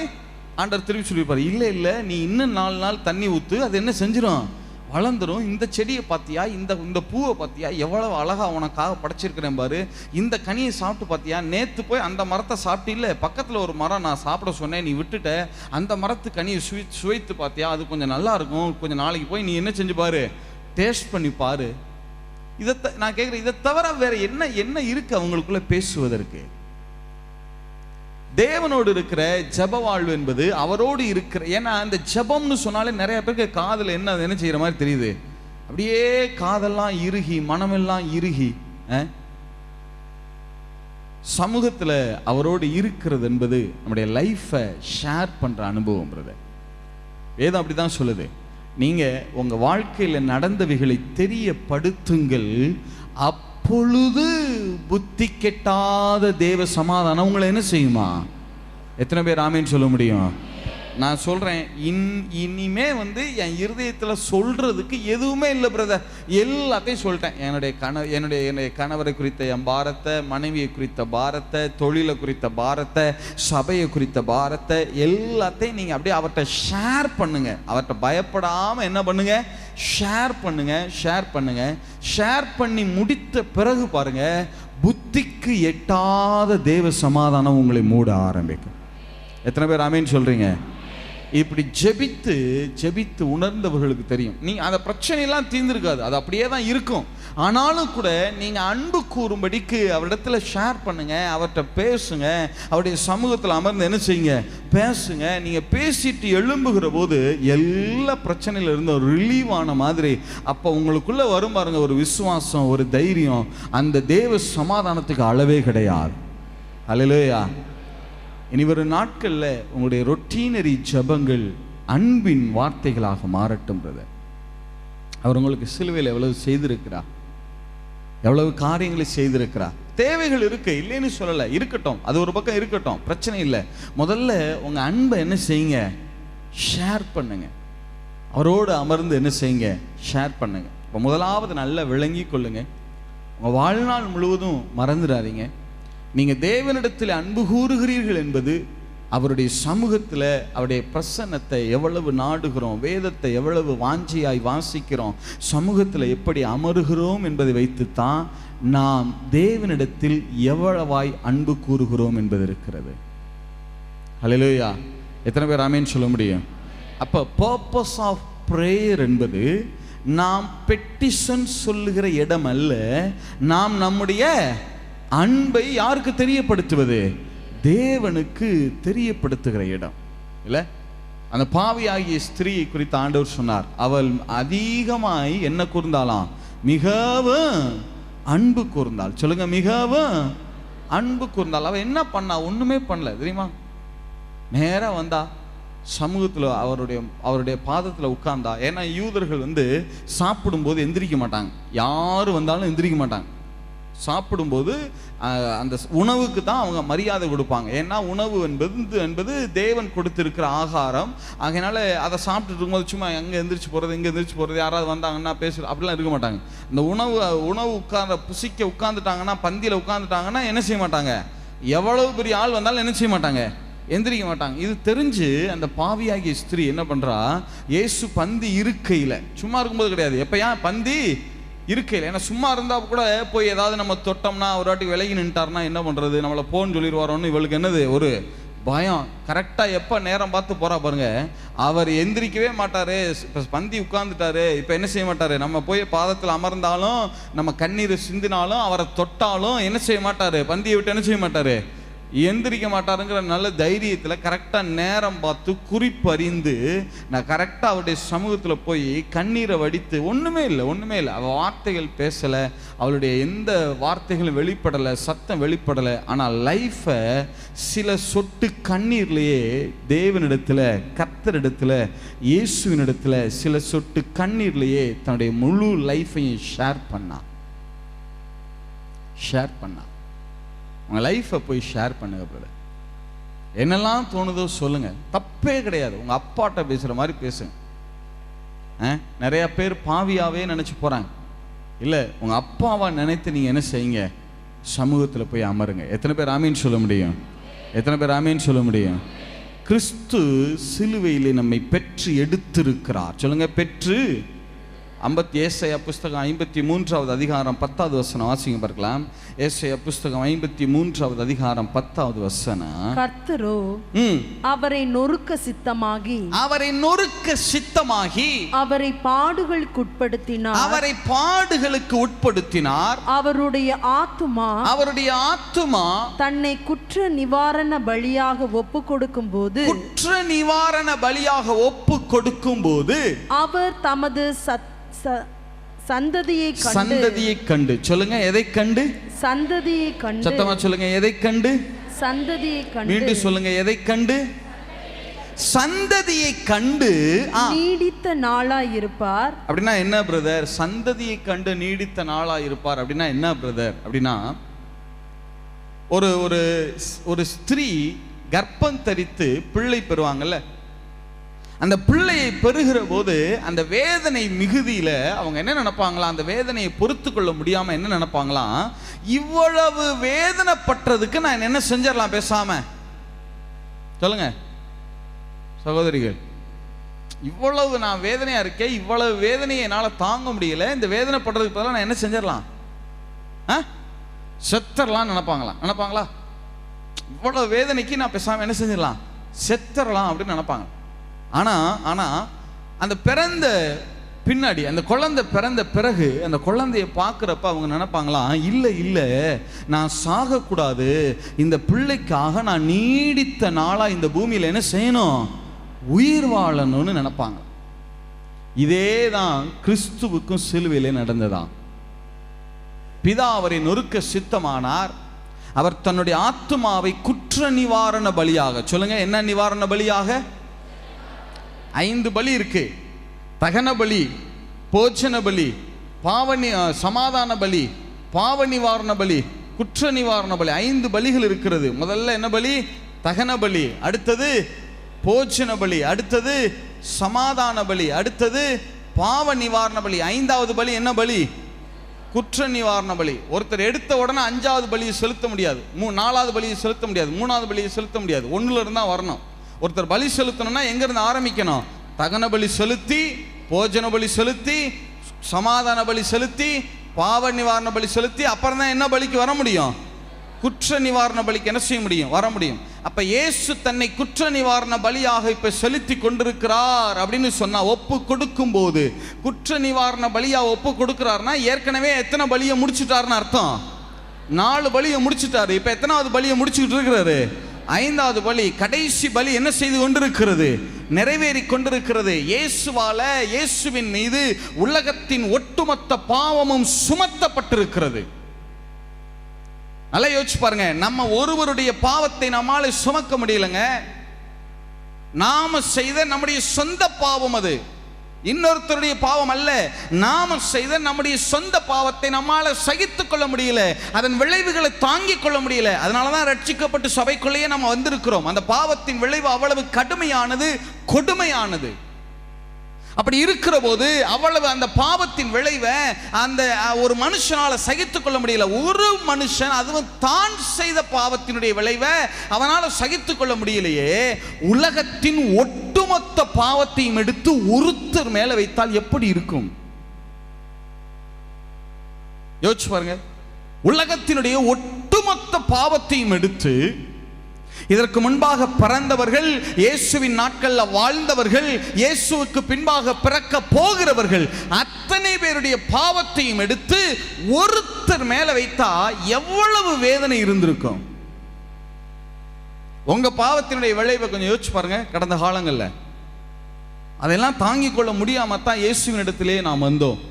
ஆண்டவர் திருப்பி சொல்லியிருப்பாரு, இல்ல நீ இன்னும் 4 நாள் தண்ணி ஊத்து, அது என்ன செஞ்சிடும், வளர்ந்துடும். இந்த செடியை பார்த்தியா, இந்த பூவை பார்த்தியா, எவ்வளவு அழகா உனக்காக படைச்சிருக்கிறேன் பாரு. இந்த கனியை சாப்பிட்டு பார்த்தியா, நேற்று போய் அந்த மரத்தை சாப்பிட்டு இல்லை, பக்கத்தில் ஒரு மரம் நான் சாப்பிட சொன்னேன், நீ விட்டுட்ட. அந்த மரத்து கனியை சுவைத்து பார்த்தியா, அது கொஞ்சம் நல்லா இருக்கும், கொஞ்சம் நாளைக்கு போய் நீ என்ன செஞ்சு பாரு, டேஸ்ட் பண்ணி பாரு. நான் கேட்குறேன், இதை தவிர வேற என்ன இருக்கு அவங்களுக்குள்ள பேசுவதற்கு? தேவனோடு இருக்கிற ஜெப வாழ்வு என்பது அவரோடு இருக்கிற. ஏன்னா அந்த ஜெபம்னு சொன்னாலே நிறைய பேருக்கு காதுல என்ன செய்யற மாதிரி தெரியுது, அப்படியே காதெல்லாம் இறுகி, மனமெல்லாம் இறுகி. சமூகத்துல அவரோடு இருக்கிறது என்பது நம்முடைய லைஃபை ஷேர் பண்ற அனுபவம். வேதம் அப்படிதான் சொல்லுது. நீங்க உங்க வாழ்க்கையில நடந்தவைகளை தெரியப்படுத்துங்கள், அப்பொழுது புத்தி கெட்டாத தேவ சமாதானம் உங்களை என்ன செய்யுமா, எத்தனை பேர் ஆமேன்னு சொல்ல முடியும்? நான் சொல்றேன், இனிமே என் இருதயத்தில் சொல்றதுக்கு எதுவுமே இல்லை பிரதர். எல்லாத்தையும் சொல்லிட்டேன். என்னுடைய கணவரை குறித்த என் பாரத்தை, மனைவியை குறித்த பாரத்தை, தொழிலை குறித்த பாரத்தை, சபையை குறித்த பாரத்தை, எல்லாத்தையும் நீங்க அப்படியே அவர்கிட்ட ஷேர் பண்ணுங்க. அவர்கிட்ட பயப்படாம என்ன பண்ணுங்க? ஷேர் பண்ணுங்க, ஷேர் பண்ணுங்க. ஷேர் பண்ணி முடித்த பிறகு பாருங்க, புத்திக்கு எட்டாத தேவ சமாதானம் உங்களை மூட ஆரம்பிக்கும். எத்தனை பேர் ஆமேன்னு சொல்றீங்க? இப்படி ஜெபித்து ஜெபித்து உணர்ந்தவர்களுக்கு தெரியும். நீ அந்த பிரச்சனையெல்லாம் தீர்ந்திருக்காது, அது அப்படியே தான் இருக்கும். ஆனாலும் கூட நீங்க அன்பு கூறும்படிக்கு அவரிடத்துல ஷேர் பண்ணுங்க, அவர்கிட்ட பேசுங்க, அவருடைய சமூகத்தில் அமர்ந்து என்ன செய்யுங்க? பேசுங்க. நீங்க பேசிட்டு எழும்புகிற போது எல்லா பிரச்சனையில இருந்து ஒரு ரிலீவ் ஆன மாதிரி அப்போ உங்களுக்குள்ள வரும் பாருங்க ஒரு விசுவாசம், ஒரு தைரியம். அந்த தேவ சமாதானத்துக்கு அளவே கிடையாது. அல்லேலூயா. இனி வரும் நாட்களில் உங்களுடைய ரொட்டீனரி ஜபங்கள் அன்பின் வார்த்தைகளாக மாறட்டும் பிரதர். அவர் உங்களுக்கு சிலுவையில் எவ்வளவு செய்திருக்கிறார், எவ்வளவு காரியங்களை செய்திருக்கிறார். தேவைகள் இருக்கு, இல்லைன்னு சொல்லலை, இருக்கட்டும், அது ஒரு பக்கம் இருக்கட்டும், பிரச்சனை இல்லை. முதல்ல உங்க அன்பை என்ன செய்யுங்க? ஷேர் பண்ணுங்க. அவரோடு அமர்ந்து என்ன செய்யுங்க? ஷேர் பண்ணுங்க. இப்போ முதலாவது நல்லா விளங்கி கொள்ளுங்க. உங்க வாழ்நாள் முழுவதும் மறந்துடாதீங்க, நீங்க தேவனிடத்தில் அன்பு கூறுகிறீர்கள் என்பது அவருடைய சமூகத்தில் அவருடைய பிரசன்னத்தை எவ்வளவு நாடுகிறோம், வேதத்தை எவ்வளவு வாஞ்சியாய் வாசிக்கிறோம், சமூகத்தில் எப்படி அமருகிறோம் என்பதை வைத்துத்தான் நாம் தேவனிடத்தில் எவ்வளவாய் அன்பு கூறுகிறோம் என்பது இருக்கிறது. ஹல்லேலூயா. எத்தனை பேர் ஆமென் சொல்ல முடியும்? அப்போ பர்பஸ் ஆஃப் பிரேயர் என்பது நாம் பெட்டிஷன் சொல்லுகிற இடம் அல்ல, நாம் நம்முடைய அன்பை யாருக்கு தெரியப்படுத்துவது? தேவனுக்கு தெரியப்படுத்துகிற இடம் இல்லை. அந்த பாவியாகிய ஸ்திரீயை குறித்து ஆண்டவர் சொன்னார், அவள் அதிகமாய் என்ன கூர்ந்தாலாம்? மிகவும் அன்பு கூர்ந்தாள். சொல்லுங்க, மிகவும் அன்பு கூர்ந்தாள். அவள் என்ன பண்ணா? ஒண்ணுமே பண்ணல தெரியுமா? நேரா வந்தா சமூகத்தில் அவருடைய பாதத்தில் உட்கார்ந்தா. ஏன்னா யூதர்கள் சாப்பிடும்போது எந்திரிக்க மாட்டாங்க, யாரு வந்தாலும் எந்திரிக்க மாட்டாங்க. சாப்பிடும்போது அந்த உணவுக்கு தான் அவங்க மரியாதை கொடுப்பாங்க. ஏன்னா உணவு என்பது தேவன் கொடுத்திருக்கிற ஆகாரம். அதனால அதை சாப்பிட்டு இருக்கும்போது சும்மா எங்கே எந்திரிச்சு போகிறது, இங்கே எந்திரிச்சு போகிறது, யாராவது வந்தாங்கன்னா பேசுகிறது அப்படிலாம் இருக்க மாட்டாங்க. இந்த உணவு புசிக்க உட்காந்துட்டாங்கன்னா, பந்தியில் உட்காந்துட்டாங்கன்னா என்ன செய்ய மாட்டாங்க? எவ்வளவு பெரிய ஆள் வந்தாலும் என்ன செய்ய மாட்டாங்க? எந்திரிக்க மாட்டாங்க. இது தெரிஞ்சு அந்த பாவியாகிய ஸ்திரீ என்ன பண்றா? இயேசு பந்தி இருக்கையில், சும்மா இருக்கும்போது கிடையாது, எப்பயா பந்தி இருக்கையில். ஏன்னா சும்மா இருந்தால் கூட போய் ஏதாவது நம்ம தொட்டோம்னா ஒரு வாட்டி விலகி நின்ட்டார்னா என்ன பண்ணுறது, நம்மளை போன்னு சொல்லிடுவாரோன்னு இவளுக்கு என்னது ஒரு பயம். கரெக்டாக எப்போ நேரம் பார்த்து போகிறா பாருங்க. அவர் எந்திரிக்கவே மாட்டார், இப்போ பந்தி உட்கார்ந்துட்டாரு, இப்போ என்ன செய்ய மாட்டார்? நம்ம போய் பாதத்தில் அமர்ந்தாலும், நம்ம கண்ணீர் சிந்தினாலும், அவரை தொட்டாலும் என்ன செய்ய மாட்டார்? பந்தியை விட்டு என்ன செய்ய மாட்டார்? எந்திரிக்க மாட்டாருங்கிற நல்ல தைரியத்தில் கரெக்டாக நேரம் பார்த்து குறிப்பறிந்து நான் கரெக்டாக அவருடைய சமூகத்தில் போய் கண்ணீரை வடித்து, ஒன்றுமே இல்லை அவள் வார்த்தைகள் பேசலை, அவளுடைய எந்த வார்த்தைகளும் வெளிப்படலை, சத்தம் வெளிப்படலை. ஆனால் லைஃப்பை சில சொட்டு கண்ணீர்லேயே தேவனிடத்தில், கர்த்தரிடத்தில், இயேசுவினிடத்தில் சில சொட்டு கண்ணீர்லேயே தன்னுடைய முழு லைஃப்பையும் ஷேர் பண்ணா. உங்கள் லைஃப்பை போய் ஷேர் பண்ணுங்க பிரதர். என்னெல்லாம் தோணுதோ சொல்லுங்க, தப்பே கிடையாது. உங்கள் அப்பாட்ட பேசுகிற மாதிரி பேசுங்க. நிறையா பேர் பாவியாவே நினச்சி போகிறாங்க. இல்லை, உங்கள் அப்பாவா நினைத்து நீங்கள் என்ன செய்யுங்க? சமூகத்தில் போய் அமருங்க. எத்தனை பேர் ஆமீன் சொல்ல முடியும்? எத்தனை பேர் ஆமீன் சொல்ல முடியும்? கிறிஸ்து சிலுவையிலே நம்மை பெற்று எடுத்திருக்கிறார். சொல்லுங்க, பெற்று. ஏசாயா புஸ்தகம் 53வது அதிகாரம் 10வது வசனம் வாசிங்க பார்க்கலாம். ஏசாயா புஸ்தகம் 53வது அதிகாரம் 10வது வசனம். கர்த்தரோ அவரை நொறுக்க சித்தமாகி அவரை பாடுகளுக்கு உட்படுத்தினார். அவருடைய ஆத்துமா தன்னை குற்ற நிவாரண பலியாக ஒப்பு கொடுக்கும் போது அவர் தமது சந்ததியை கண்டு. சொல்லுங்க, எதை கண்டு? சந்ததியை கண்டு. சத்தமா சொல்லுங்க, எதை கண்டு? சந்ததியை கண்டு. மீண்டும் சொல்லுங்க, எதை கண்டு? சந்ததியை கண்டு நீடித்த நாளாய் இருப்பார். அப்படின்னா என்ன பிரதர்? சந்ததியை கண்டு நீடித்த நாளாய் இருப்பார் அப்படின்னா என்ன பிரதர்? அப்படின்னா ஒரு ஸ்திரீ கர்ப்பம் தரித்து பிள்ளை பெறுவாங்கல்ல, அந்த பிள்ளையை பெறுகிற போது அந்த வேதனை மிகுதியில அவங்க என்ன நினைப்பாங்களாம், அந்த வேதனையை பொறுத்து கொள்ள முடியாம என்ன நினைப்பாங்களாம், இவ்வளவு வேதனைப்பட்டதுக்கு நான் என்ன செஞ்சிடலாம் பேசாம. சொல்லுங்க சகோதரிகள், இவ்வளவு நான் வேதனையா இருக்கேன், இவ்வளவு வேதனையை என்னால தாங்க முடியல, இந்த வேதனைப்படுறதுக்கு பதிலாக நான் என்ன செஞ்சிடலாம், செத்தரலாம் நினைப்பாங்களா? இவ்வளவு வேதனைக்கு நான் பேசாம என்ன செஞ்சிடலாம், செத்தரலாம் அப்படின்னு நினைப்பாங்க. ஆனா அந்த பிறந்த பின்னாடி, அந்த குழந்தை பிறந்த பிறகு அந்த குழந்தைய பார்க்குறப்ப அவங்க நினைப்பாங்களாம், இல்லை நான் சாகக்கூடாது, இந்த பிள்ளைக்காக நான் நீடித்த நாளா இந்த பூமியில் என்ன செய்யணும், உயிர் வாழணும்னு நினைப்பாங்க. இதே தான் கிறிஸ்துவுக்கும் சிலுவையிலே நடந்ததான். பிதா அவரை நொறுக்க சித்தமானார். அவர் தன்னுடைய ஆத்துமாவை குற்ற நிவாரண பலியாக, சொல்லுங்க என்ன நிவாரண பலியாக, 5 பலி இருக்கு. தகன பலி, போஜன பலி, சமாதான பலி, பாவ நிவாரண பலி, குற்ற நிவாரண பலி, 5 பலிகள் இருக்கிறது. முதல்ல என்ன பலி, தகன பலி, அடுத்தது போஜன பலி, அடுத்தது சமாதான பலி, அடுத்தது பாவ நிவாரண பலி, 5வது பலி என்ன பலி, குற்ற நிவாரண பலி. ஒருத்தர் எடுத்த உடனே 5வது பலியை செலுத்த முடியாது, 4வது பலியை செலுத்த முடியாது, 3வது பலியை செலுத்த முடியாது, 1ல இருந்தா வரணும். ஒருத்தர் பலி செலுத்தணும்னா எங்க இருந்து ஆரம்பிக்கணும், தகன பலி செலுத்தி, போஜன பலி செலுத்தி, சமாதான பலி செலுத்தி, பாவ நிவாரண பலி செலுத்தி, அப்புறம் தான் என்ன பலிக்கு வர முடியும், குற்ற நிவாரண பலிக்கு என்ன செய்ய முடியும், வர முடியும். அப்ப இயேசு தன்னை குற்ற நிவாரண பலியாக இப்ப செலுத்தி கொண்டிருக்கிறார் அப்படின்னு சொன்னா, ஒப்பு கொடுக்கும் போது குற்ற நிவாரண பலியா ஒப்பு கொடுக்கிறார்னா ஏற்கனவே எத்தனை பலியை முடிச்சுட்டாருன்னு அர்த்தம், 4 பலியை முடிச்சுட்டாரு. இப்ப எத்தனாவது பலியை முடிச்சுக்கிட்டு இருக்கிறாரு, 5வது பலி, கடைசி பலி என்ன செய்து கொண்டிருக்கிறது, நிறைவேறி கொண்டிருக்கிறது. இயேசுவால, இயேசுவின் மீது உலகத்தின் ஒட்டுமொத்த பாவமும் சுமத்தப்பட்டிருக்கிறது. நல்லா யோசிச்சு பாருங்க, நம்ம ஒருவருடைய பாவத்தை நம்மால சுமக்க முடியலங்க. நாம செய்த நம்முடைய சொந்த பாவம் அது, இன்னொருத்தருடைய பாவம் அல்ல. நாம செய்த நம்முடைய சொந்த பாவத்தை நம்மால சகித்துக் கொள்ள முடியல, அதன் விளைவுகளை தாங்கிக் கொள்ள முடியல. அதனாலதான் ரட்சிக்கப்பட்டு சபைக்குள்ளேயே நம்ம வந்திருக்கிறோம். அந்த பாவத்தின் விளைவு அவ்வளவு கடுமையானது, கொடுமையானது. அப்படி இருக்கிற போது அவ்வளவு அந்த பாவத்தின் விளைவை அந்த ஒரு மனுஷனால சகித்துக் கொள்ள முடியல. ஒரு மனுஷன், அதுவும் தான் செய்த பாவத்தினுடைய விளைவை அவனால சகித்துக் கொள்ள முடியலையே, உலகத்தின் ஒட்டுமொத்த பாவத்தையும் எடுத்து ஒருத்தர் மேல வைத்தால் எப்படி இருக்கும் யோசிச்சு பாருங்க. உலகத்தினுடைய ஒட்டுமொத்த பாவத்தையும் எடுத்து, இதற்கு முன்பாக பிறந்தவர்கள், இயேசுவின் நாட்கள்ல வாழ்ந்தவர்கள், இயேசுவுக்கு பின்பாக பிறக்க போகிறவர்கள், அத்தனை பேருடைய பாவத்தையும் எடுத்து ஒருத்தர் மேல வைத்தா எவ்வளவு வேதனை இருந்திருக்கும். உங்க பாவத்தினுடைய விளைவை கொஞ்சம் யோசிச்சு பாருங்க. கடந்த காலங்கள்ல அதெல்லாம் தாங்கிக் கொள்ள முடியாம தான் இயேசுவின் இடத்திலே நாம் வந்தோம்,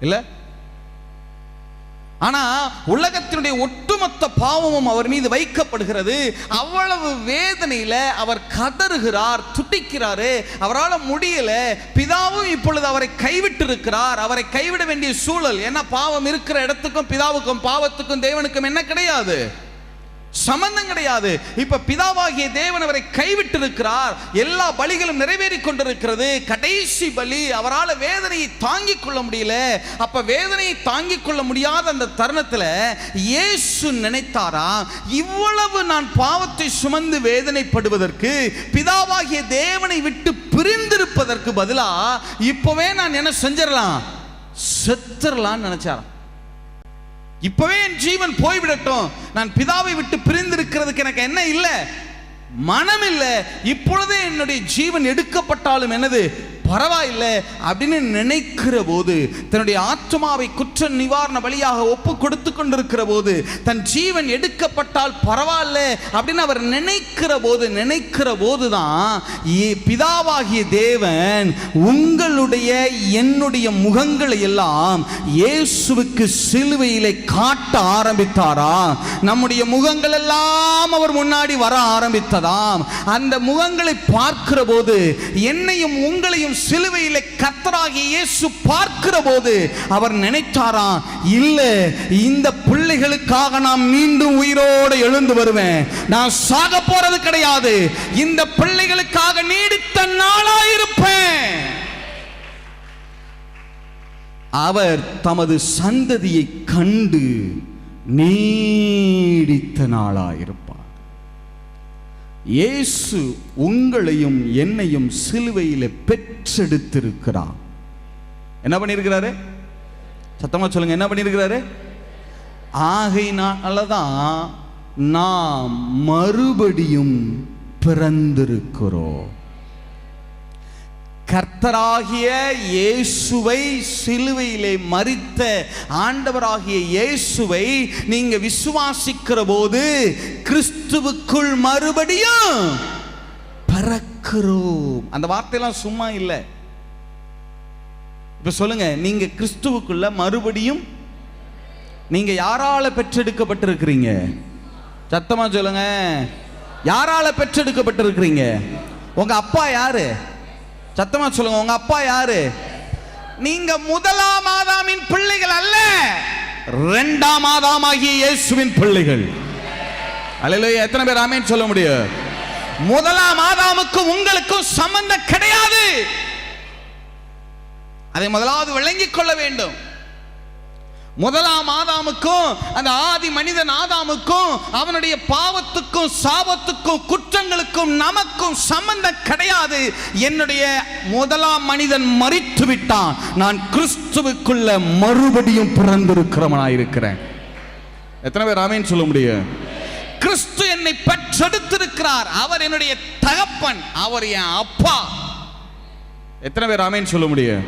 இல்ல? ஆனா உலகத்தினுடைய ஒட்டுமொத்த பாவமும் அவர் மீது வைக்கப்படுகிறது. அவ்வளவு வேதனையில அவர் கதறுகிறார், துடிக்கிறாரு, அவரால் முடியல. பிதாவும் இப்பொழுது அவரை கைவிட்டு இருக்கிறார், அவரை கைவிட வேண்டிய சூழல். ஏன்னா பாவம் இருக்கிற இடத்துக்கும் பிதாவுக்கும், பாவத்துக்கும் தேவனுக்கும் என்ன கிடையாது, சம்பந்தம் கிடையாது. இப்ப பிதாவாகிய தேவன் அவரை கைவிட்டு இருக்கிறார். எல்லா பலிகளும் நிறைவேறி கொண்டிருக்கிறது. கடைசி பலி, அவரால் வேதனையை தாங்கிக் கொள்ள முடியல. அப்ப வேதனையை தாங்கிக் கொள்ள முடியாத அந்த தருணத்துல இயேசு நினைத்தாரா, இவ்வளவு நான் பாவத்தை சுமந்து வேதனைப்படுவதற்கு, பிதாவாகிய தேவனை விட்டு பிரிந்திருப்பதற்கு பதிலா இப்பவே நான் என்ன செஞ்சிடலாம், செத்துறலாம் நினைச்சாராம். இப்பவே என் ஜீவன் போய்விடட்டும், நான் பிதாவை விட்டு பிரிந்திருக்கிறதுக்கு எனக்கு என்ன இல்லை, மனம் இல்லை. இப்பொழுதே என்னுடைய ஜீவன் எடுக்கப்பட்டாலும் என்னது, பரவாயில்லை அப்படின்னு நினைக்கிற போது, தன்னுடைய ஆத்மாவை குற்ற நிவாரண பலியாக ஒப்பு கொடுத்து கொண்டிருக்கிற போது, தன் ஜீவன் எடுக்கப்பட்டால் பரவாயில்ல அப்படின்னு அவர் நினைக்கிற போதுதான் பிதாவாகிய தேவன் உங்களுடைய என்னுடைய முகங்களை எல்லாம் இயேசுவுக்கு சிலுவையிலே காட்ட ஆரம்பித்தாரா. நம்முடைய முகங்கள் எல்லாம் அவர் முன்னாடி வர ஆரம்பித்ததாம். அந்த முகங்களை பார்க்கிற போது, என்னையும் உங்களையும் சிலுவையிலே கர்த்தராகிய இயேசு பார்க்கிற போது அவர் நினைத்தாராம், இல்ல இந்த பிள்ளை பிள்ளைகளுக்காக நான் மீண்டும் உயிரோடு எழுந்து வருவேன். நான் சாக போறது கிடையாது. இந்த பிள்ளைகளுக்காக நீடித்த நாளாயிருப்பேன். அவர் தமது சந்ததியை கண்டு நீடித்த நாளாயிருப்பார். இயேசு உங்களையும் என்னையும் சிலுவையிலே பெற்றெடுத்திருக்கிறார். என்ன பண்ணியிருக்கிறாரு? சத்தமா சொல்லுங்க, என்ன பண்ணியிருக்கிறாரு? ஆகையினாலதான் நாம் மறுபடியும் பிறந்திருக்கிறோம். கர்த்தராகிய இயேசுவை, சிலுவையிலே மரித்த ஆண்டவராகிய இயேசுவை நீங்க விசுவாசிக்கிற போது கிறிஸ்துவுக்குள் மறுபடியும் பிறக்கிறோம். அந்த வார்த்தையெல்லாம் சும்மா இல்லை. இப்ப சொல்லுங்க, நீங்க கிறிஸ்துவுக்குள்ள மறுபடியும் நீங்க யாரால பெற்றெடுக்கப்பட்டிருக்கிறீங்க? சத்தமா சொல்லுங்க, யாரால பெற்றெடுக்கப்பட்டிருக்கிறீங்க? உங்க அப்பா யாரு? சத்தமா சொல்லுங்க, உங்க அப்பா யாரு? நீங்க முதலாம் ஆதாமின் பிள்ளைகள் அல்ல, இரண்டாம் ஆதாமாகிய இயேசுவின் பிள்ளைகள். அல்லேலூயா. எத்தனை பேர் ஆமென் சொல்ல முடியும்? முதலாம் ஆதாமுக்கும் உங்களுக்கும் சம்பந்தம் கிடையாது. அதை முதலாவது விளங்கிக் கொள்ள வேண்டும். முதலாம் ஆதாமுக்கும் அந்த ஆதி மனிதன் ஆதாமுக்கும் அவனுடைய பாவத்துக்கும் சாபத்துக்கும் குற்றங்களுக்கும் நமக்கும் சம்பந்தம் கிடையாது. என்னுடைய முதலாம் மனிதன் மரித்து விட்டான். நான் கிறிஸ்துவுக்குள்ள மறுபடியும் பிறந்திருக்கிறவனாயிருக்கிறேன். எத்தனை பேர் ஆமென் சொல்ல முடியும்? கிறிஸ்து என்னை பெற்றெடுத்திருக்கிறார். அவர் என்னுடைய தகப்பன், அவர் என் அப்பா. எத்தனை பேர் ஆமென் சொல்ல முடியும்?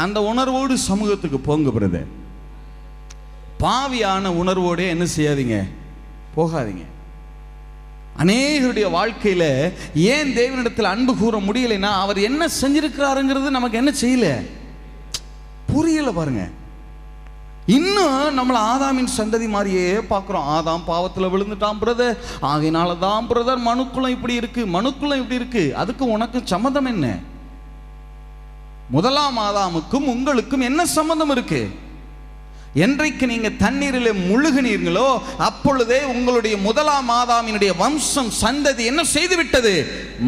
அந்த உணர்வோடு சமூகத்துக்கு போங்க பிரதர். பாவியான உணர்வோடு என்ன செய்யாதீங்க, போகாதீங்க. அநேகருடைய வாழ்க்கையில ஏன் தேவனிடத்தில் அன்பு கூற முடியலைன்னா அவர் என்ன செஞ்சிருக்கிறாருங்கிறது நமக்கு என்ன செய்யல, புரியல. பாருங்க, இன்னும் நம்மள ஆதாமின் சந்ததி மாதிரியே பார்க்கிறோம். ஆதாம் பாவத்துல விழுந்துட்டான் பிரதர், ஆகையினால தான் பிரதர் மனுக்குளம் இப்படி இருக்கு, மனுக்குளம் இப்படி இருக்கு. அதுக்கு உனக்கு சம்மதம் என்ன? முதலாம் ஆதாமுக்கும் உங்களுக்கும் என்ன சம்பந்தம் இருக்கு? என்றைக்கு நீங்க தண்ணீரில் முழுகினீர்களோ அப்பொழுதே உங்களுடைய முதலாம் ஆதாமினுடைய வம்சம் சந்ததி என்ன செய்து விட்டது?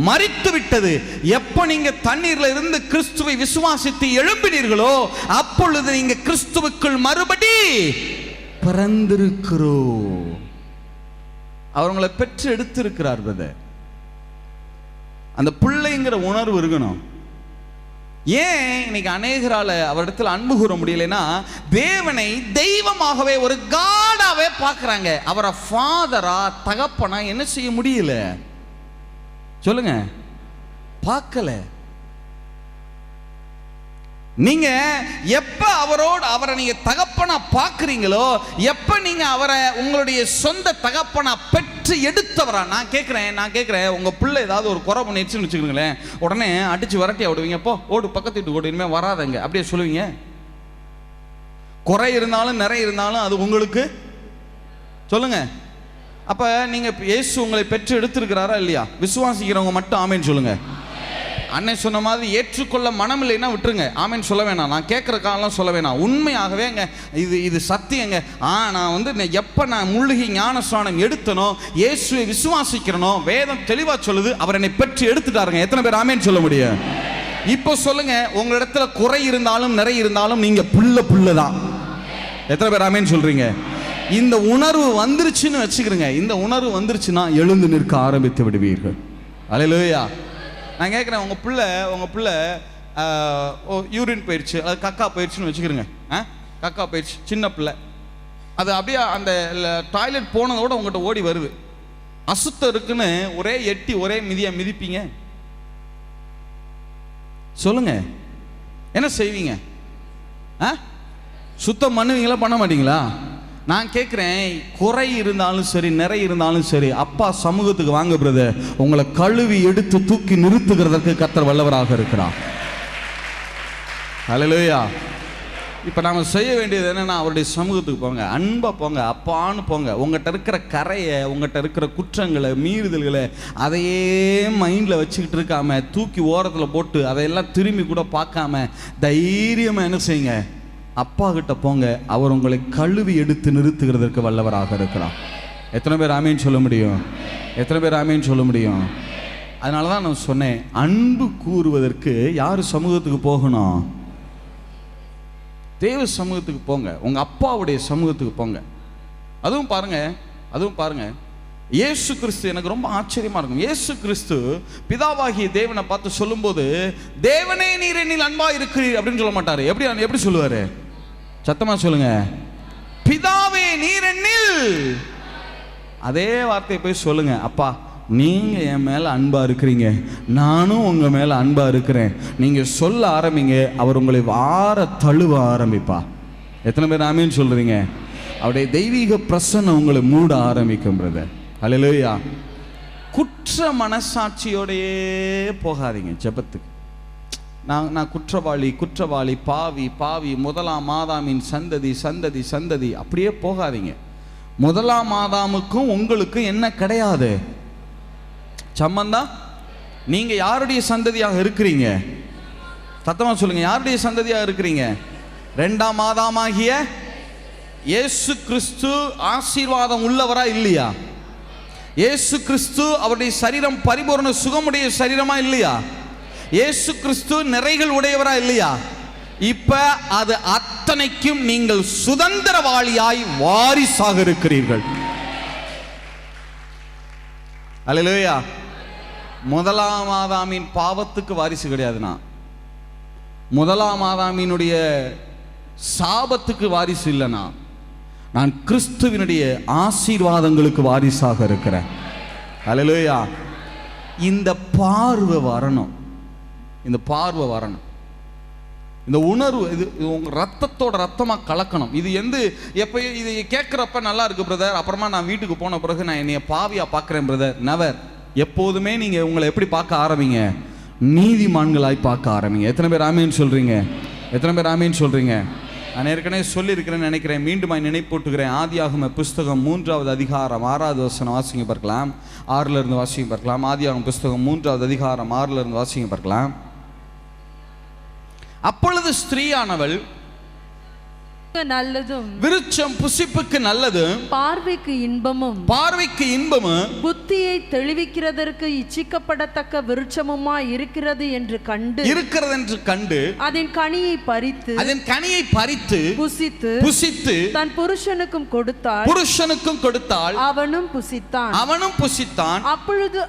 மரித்து விட்டது. எப்ப நீங்க தண்ணீர்ல இருந்து கிறிஸ்துவை விசுவாசித்து எழும்பினீர்களோ அப்பொழுது நீங்க கிறிஸ்துவுக்குள் மறுபடி பிறந்திருக்கிறோ. அவங்களை பெற்று எடுத்திருக்கிறார் பிரதர். அந்த பிள்ளைங்கிற உணர்வு இருக்கணும். ஏன் இன்னைக்கு அநேகரால அவரிடத்தில் அன்பு கூற முடியலைன்னா தேவனை தெய்வமாகவே ஒரு காடாவே பார்க்கறாங்க. அவரை ஃபாதரா தகப்பனா என்ன செய்ய முடியல? சொல்லுங்க, பார்க்கல. நீங்க எப்ப அவரை நீங்க தகப்பனா பார்க்கறீங்களோ, எப்ப நீங்க அவரை உங்களுடைய சொந்த தகப்பனா பெற்று எடுத்தவரா. நான் கேட்கிறேன் உங்க பிள்ளை ஏதாவது ஒரு குறை பண்ணிடுச்சுன்னு வச்சுக்கோங்களேன், உடனே அடிச்சு விரட்டி விடுவீங்க, போ ஓடு பக்கத்து வீட்டு ஓடு, இனிமே வராதங்க அப்படியே சொல்லுவீங்க? குறை இருந்தாலும் நிறைய இருந்தாலும் அது உங்களுக்கு சொல்லுங்க. அப்ப நீங்க இயேசு உங்களை பெற்று எடுத்திருக்கிறாரா இல்லையா? விசுவாசிக்கிறவங்க மட்டும் ஆமென் சொல்லுங்க. அன்னை சொன்ன மாதிரி ஏற்றுக்கொள்ள மனம் இல்லைன்னா விட்டுருங்க, ஆமென் சொல்ல வேணாம். நான் கேட்குற காலம் சொல்ல வேணாம். உண்மையாகவேங்க இது சத்தியங்க. நான் எப்போ நான் முழுகி ஞானஸ்நானம் எடுத்தனோ, இயேசுவை விசுவாசிக்கிறனோ, வேதம் தெளிவாக சொல்லுது அவர் என்னை பெற்று எடுத்துட்டாருங்க. எத்தனை பேர் ஆமென் சொல்ல முடியும்? இப்போ சொல்லுங்க, உங்களிடத்துல குறை இருந்தாலும் நிறைய இருந்தாலும் நீங்க புள்ள தான். எத்தனை பேர் ஆமென் சொல்றீங்க? இந்த உணர்வு வந்துருச்சுன்னு வச்சுக்கிறீங்க. இந்த உணர்வு வந்துருச்சுன்னா எழுந்து நிற்க ஆரம்பித்து விடுவீர்கள். அல்லேலூயா. நான் கேட்குறேன், உங்கள் பிள்ளை யூரின் போயிடுச்சு, அது கக்கா போயிடுச்சுன்னு வச்சுக்கிறேங்க. கக்கா போயிடுச்சு, சின்ன பிள்ளை. அது அப்படியே அந்த டாய்லெட் போனதோட உங்கள்கிட்ட ஓடி வருது. அசுத்தம் இருக்குன்னு ஒரே எட்டி ஒரே மிதிப்பீங்க? சொல்லுங்க, என்ன செய்வீங்க? சுத்தம் பண்ணுவீங்களா, பண்ண மாட்டீங்களா? நான் கேட்குறேன், குறை இருந்தாலும் சரி நிறைய இருந்தாலும் சரி அப்பா சமூகத்துக்கு வாங்க பிரதர். உங்களை கழுவி எடுத்து தூக்கி நிறுத்துகிறதற்கு கர்த்தர் வல்லவராக இருக்கிறார். ஹல்லேலூயா. இப்போ நாம் செய்ய வேண்டியது என்னன்னா, அவருடைய சமூகத்துக்கு போங்க, அன்பாக போங்க, அப்பான்னு போங்க. உங்கள்கிட்ட இருக்கிற கரையை, உங்கள்கிட்ட இருக்கிற குற்றங்களை, மீறுதல்களை அதையே மைண்டில் வச்சுக்கிட்டு இருக்காம தூக்கி ஓரத்தில் போட்டு அதையெல்லாம் திரும்பி கூட பார்க்காம தைரியமாக என்ன செய்யுங்க, அப்பா கிட்ட போங்க, அவர் உங்களை கழுவி எடுத்து நிறுத்துகிறதற்கு வல்லவராக இருக்கிறார். எத்தனை பேர் ஆமேன்னு சொல்ல முடியும்? எத்தனை பேர் ஆமேன்னு சொல்ல முடியும்? அதனால தான் நான் சொன்னேன், அன்பு கூறுவதற்கு யார் சமூகத்துக்கு போகணும்? தேவ சமூகத்துக்கு போங்க, உங்க அப்பாவுடைய சமூகத்துக்கு போங்க. அதுவும் பாருங்க இயேசு கிறிஸ்து எனக்கு ரொம்ப ஆச்சரியமா இருக்கும். இயேசு கிறிஸ்து பிதாவாகிய தேவனை பார்த்து சொல்லும்போது, தேவனே நீர் என்னில் அன்பா இருக்கிறீர் அப்படின்னு சொல்ல மாட்டாரு. எப்படி சொல்லுவாரு? சத்தமா சொல்லுங்க. பிதாவே நீர் என்னில். அதே வார்த்தையை போய் சொல்லுங்க, அப்பா நீங்க என் மேல அன்பா இருக்கிறீங்க, நானும் உங்க மேல அன்பா இருக்கிறேன். நீங்க சொல்ல ஆரம்பிங்க, அவர் உங்களை வார தழுவ ஆரம்பிப்பா. எத்தனை பேர் ஆமேன்னு சொல்றீங்க? அவருடைய தெய்வீக பிரசன்னம் உங்களை மூட ஆரம்பிக்கும் பிரதர். அல்லேலூயா. குற்ற மனசாட்சியோடையே போகாதீங்க ஜெபத்துக்கு. நான் குற்றவாளி, பாவி, முதலாம் ஆதாமின் சந்ததி அப்படியே போகாதீங்க. முதலாம் ஆதாமுக்கும் உங்களுக்கும் என்ன கிடையாது சம்பந்தம்? நீங்க யாருடைய சந்ததியாக இருக்கிறீங்க? சத்தமா சொல்லுங்க, யாருடைய சந்ததியாக இருக்கிறீங்க? இரண்டாம் ஆதாமாகிய இயேசு கிறிஸ்து ஆசீர்வாதம் உள்ளவரா இல்லையா? இயேசு கிறிஸ்து அவருடைய சரீரம் பரிபூர்ண சுகமுடைய சரீரமா இல்லையா? இயேசு கிறிஸ்து நிறைகள் உடையவரா இல்லையா? இப்ப அது அத்தனைக்கும் நீங்கள் சுதந்திரவாளியாய் வாரிசாக இருக்கிறீர்கள். அல்லேலூயா. முதலாம் ஆதாமின் பாவத்துக்கு வாரிசு கிடையாதுனா, முதலாம் ஆதாமினுடைய சாபத்துக்கு வாரிசு இல்லைனா, நான் கிறிஸ்துவினுடைய ஆசீர்வாதங்களுக்கு வாரிசாக இருக்கிறேன். அல்லேலூயா. இந்த பார்வை வரணும், இந்த உணர்வு இது உங்க ரத்தத்தோட ரத்தமா கலக்கணும். இது எப்ப இது கேட்கிறப்ப நல்லா இருக்கு பிரதர், அப்புறமா நான் வீட்டுக்கு போன பிறகு நான் என்னைய பாவியா பார்க்கிறேன் பிரதர். நெவர். எப்போதுமே நீங்க உங்களை எப்படி பார்க்க ஆரம்பிங்க? நீதிமான்களாய் பார்க்க ஆரம்பிங்க. எத்தனை பேர் ஆமேன்னு சொல்றீங்க? நான் ஏற்கனவே சொல்லியிருக்கிறேன்னு நினைக்கிறேன், மீண்டும் நினைப்பூட்டுகிறேன். ஆதியாகம புஸ்தகம் 3வது அதிகாரம் 6வது வசனம் வாசிங்க பார்க்கலாம். 6ல இருந்து வாசிங்க பார்க்கலாம். ஆதியாகம புஸ்தகம் 3வது அதிகாரம் 6ல இருந்து வாசிங்க பார்க்கலாம். அப்பொழுது ஸ்திரீயானவள் நல்லதும் விருட்சம் புசிப்புக்கு நல்லதும் பார்வைக்கு இன்பமும் புத்தியை தெளிவிக்கிறதற்கு இச்சிக்கப்படத்தக்க விருட்சமுமா இருக்கிறது என்று கண்டு அதன் கனியை பறித்து புசித்து தன் புருஷனுக்கும் கொடுத்தாள். அவனும் புசித்தான். அப்பொழுது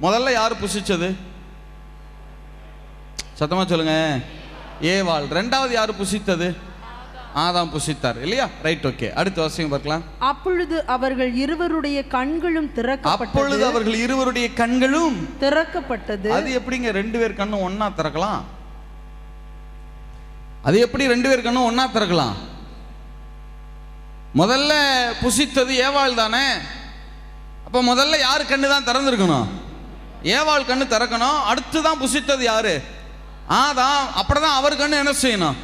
முதல்ல யாரு புசிச்சது? சத்தமா சொல்லுங்க. ஏவாள். இரண்டாவது யாரு புசித்தது? ஆதாம் புசித்தார் இல்லையா? Right, okay. அடுத்த வாசிங்க பார்க்கலாம். அப்பொழுது அவர்கள் இருவருடைய கண்களும் திறக்கப்பட்டது. அது எப்படிங்க ரெண்டு பேர் கண்ணும் ஒண்ணா திறக்கலாம்? அது எப்படி ரெண்டு பேர் கண்ணும் ஒண்ணா திறக்கலாம்? முதல்ல புசித்தது ஏவாள் தானே. அப்ப முதல்ல யாரு கண்ணு தான் திறந்திருக்கணும்? ஏவாள் கண்ணு திறக்கணும். அடுத்துதான் புசித்தது யாரு? ஆதாம். அப்படிதான் அவர் கண்ணு என்ன செய்யணும்?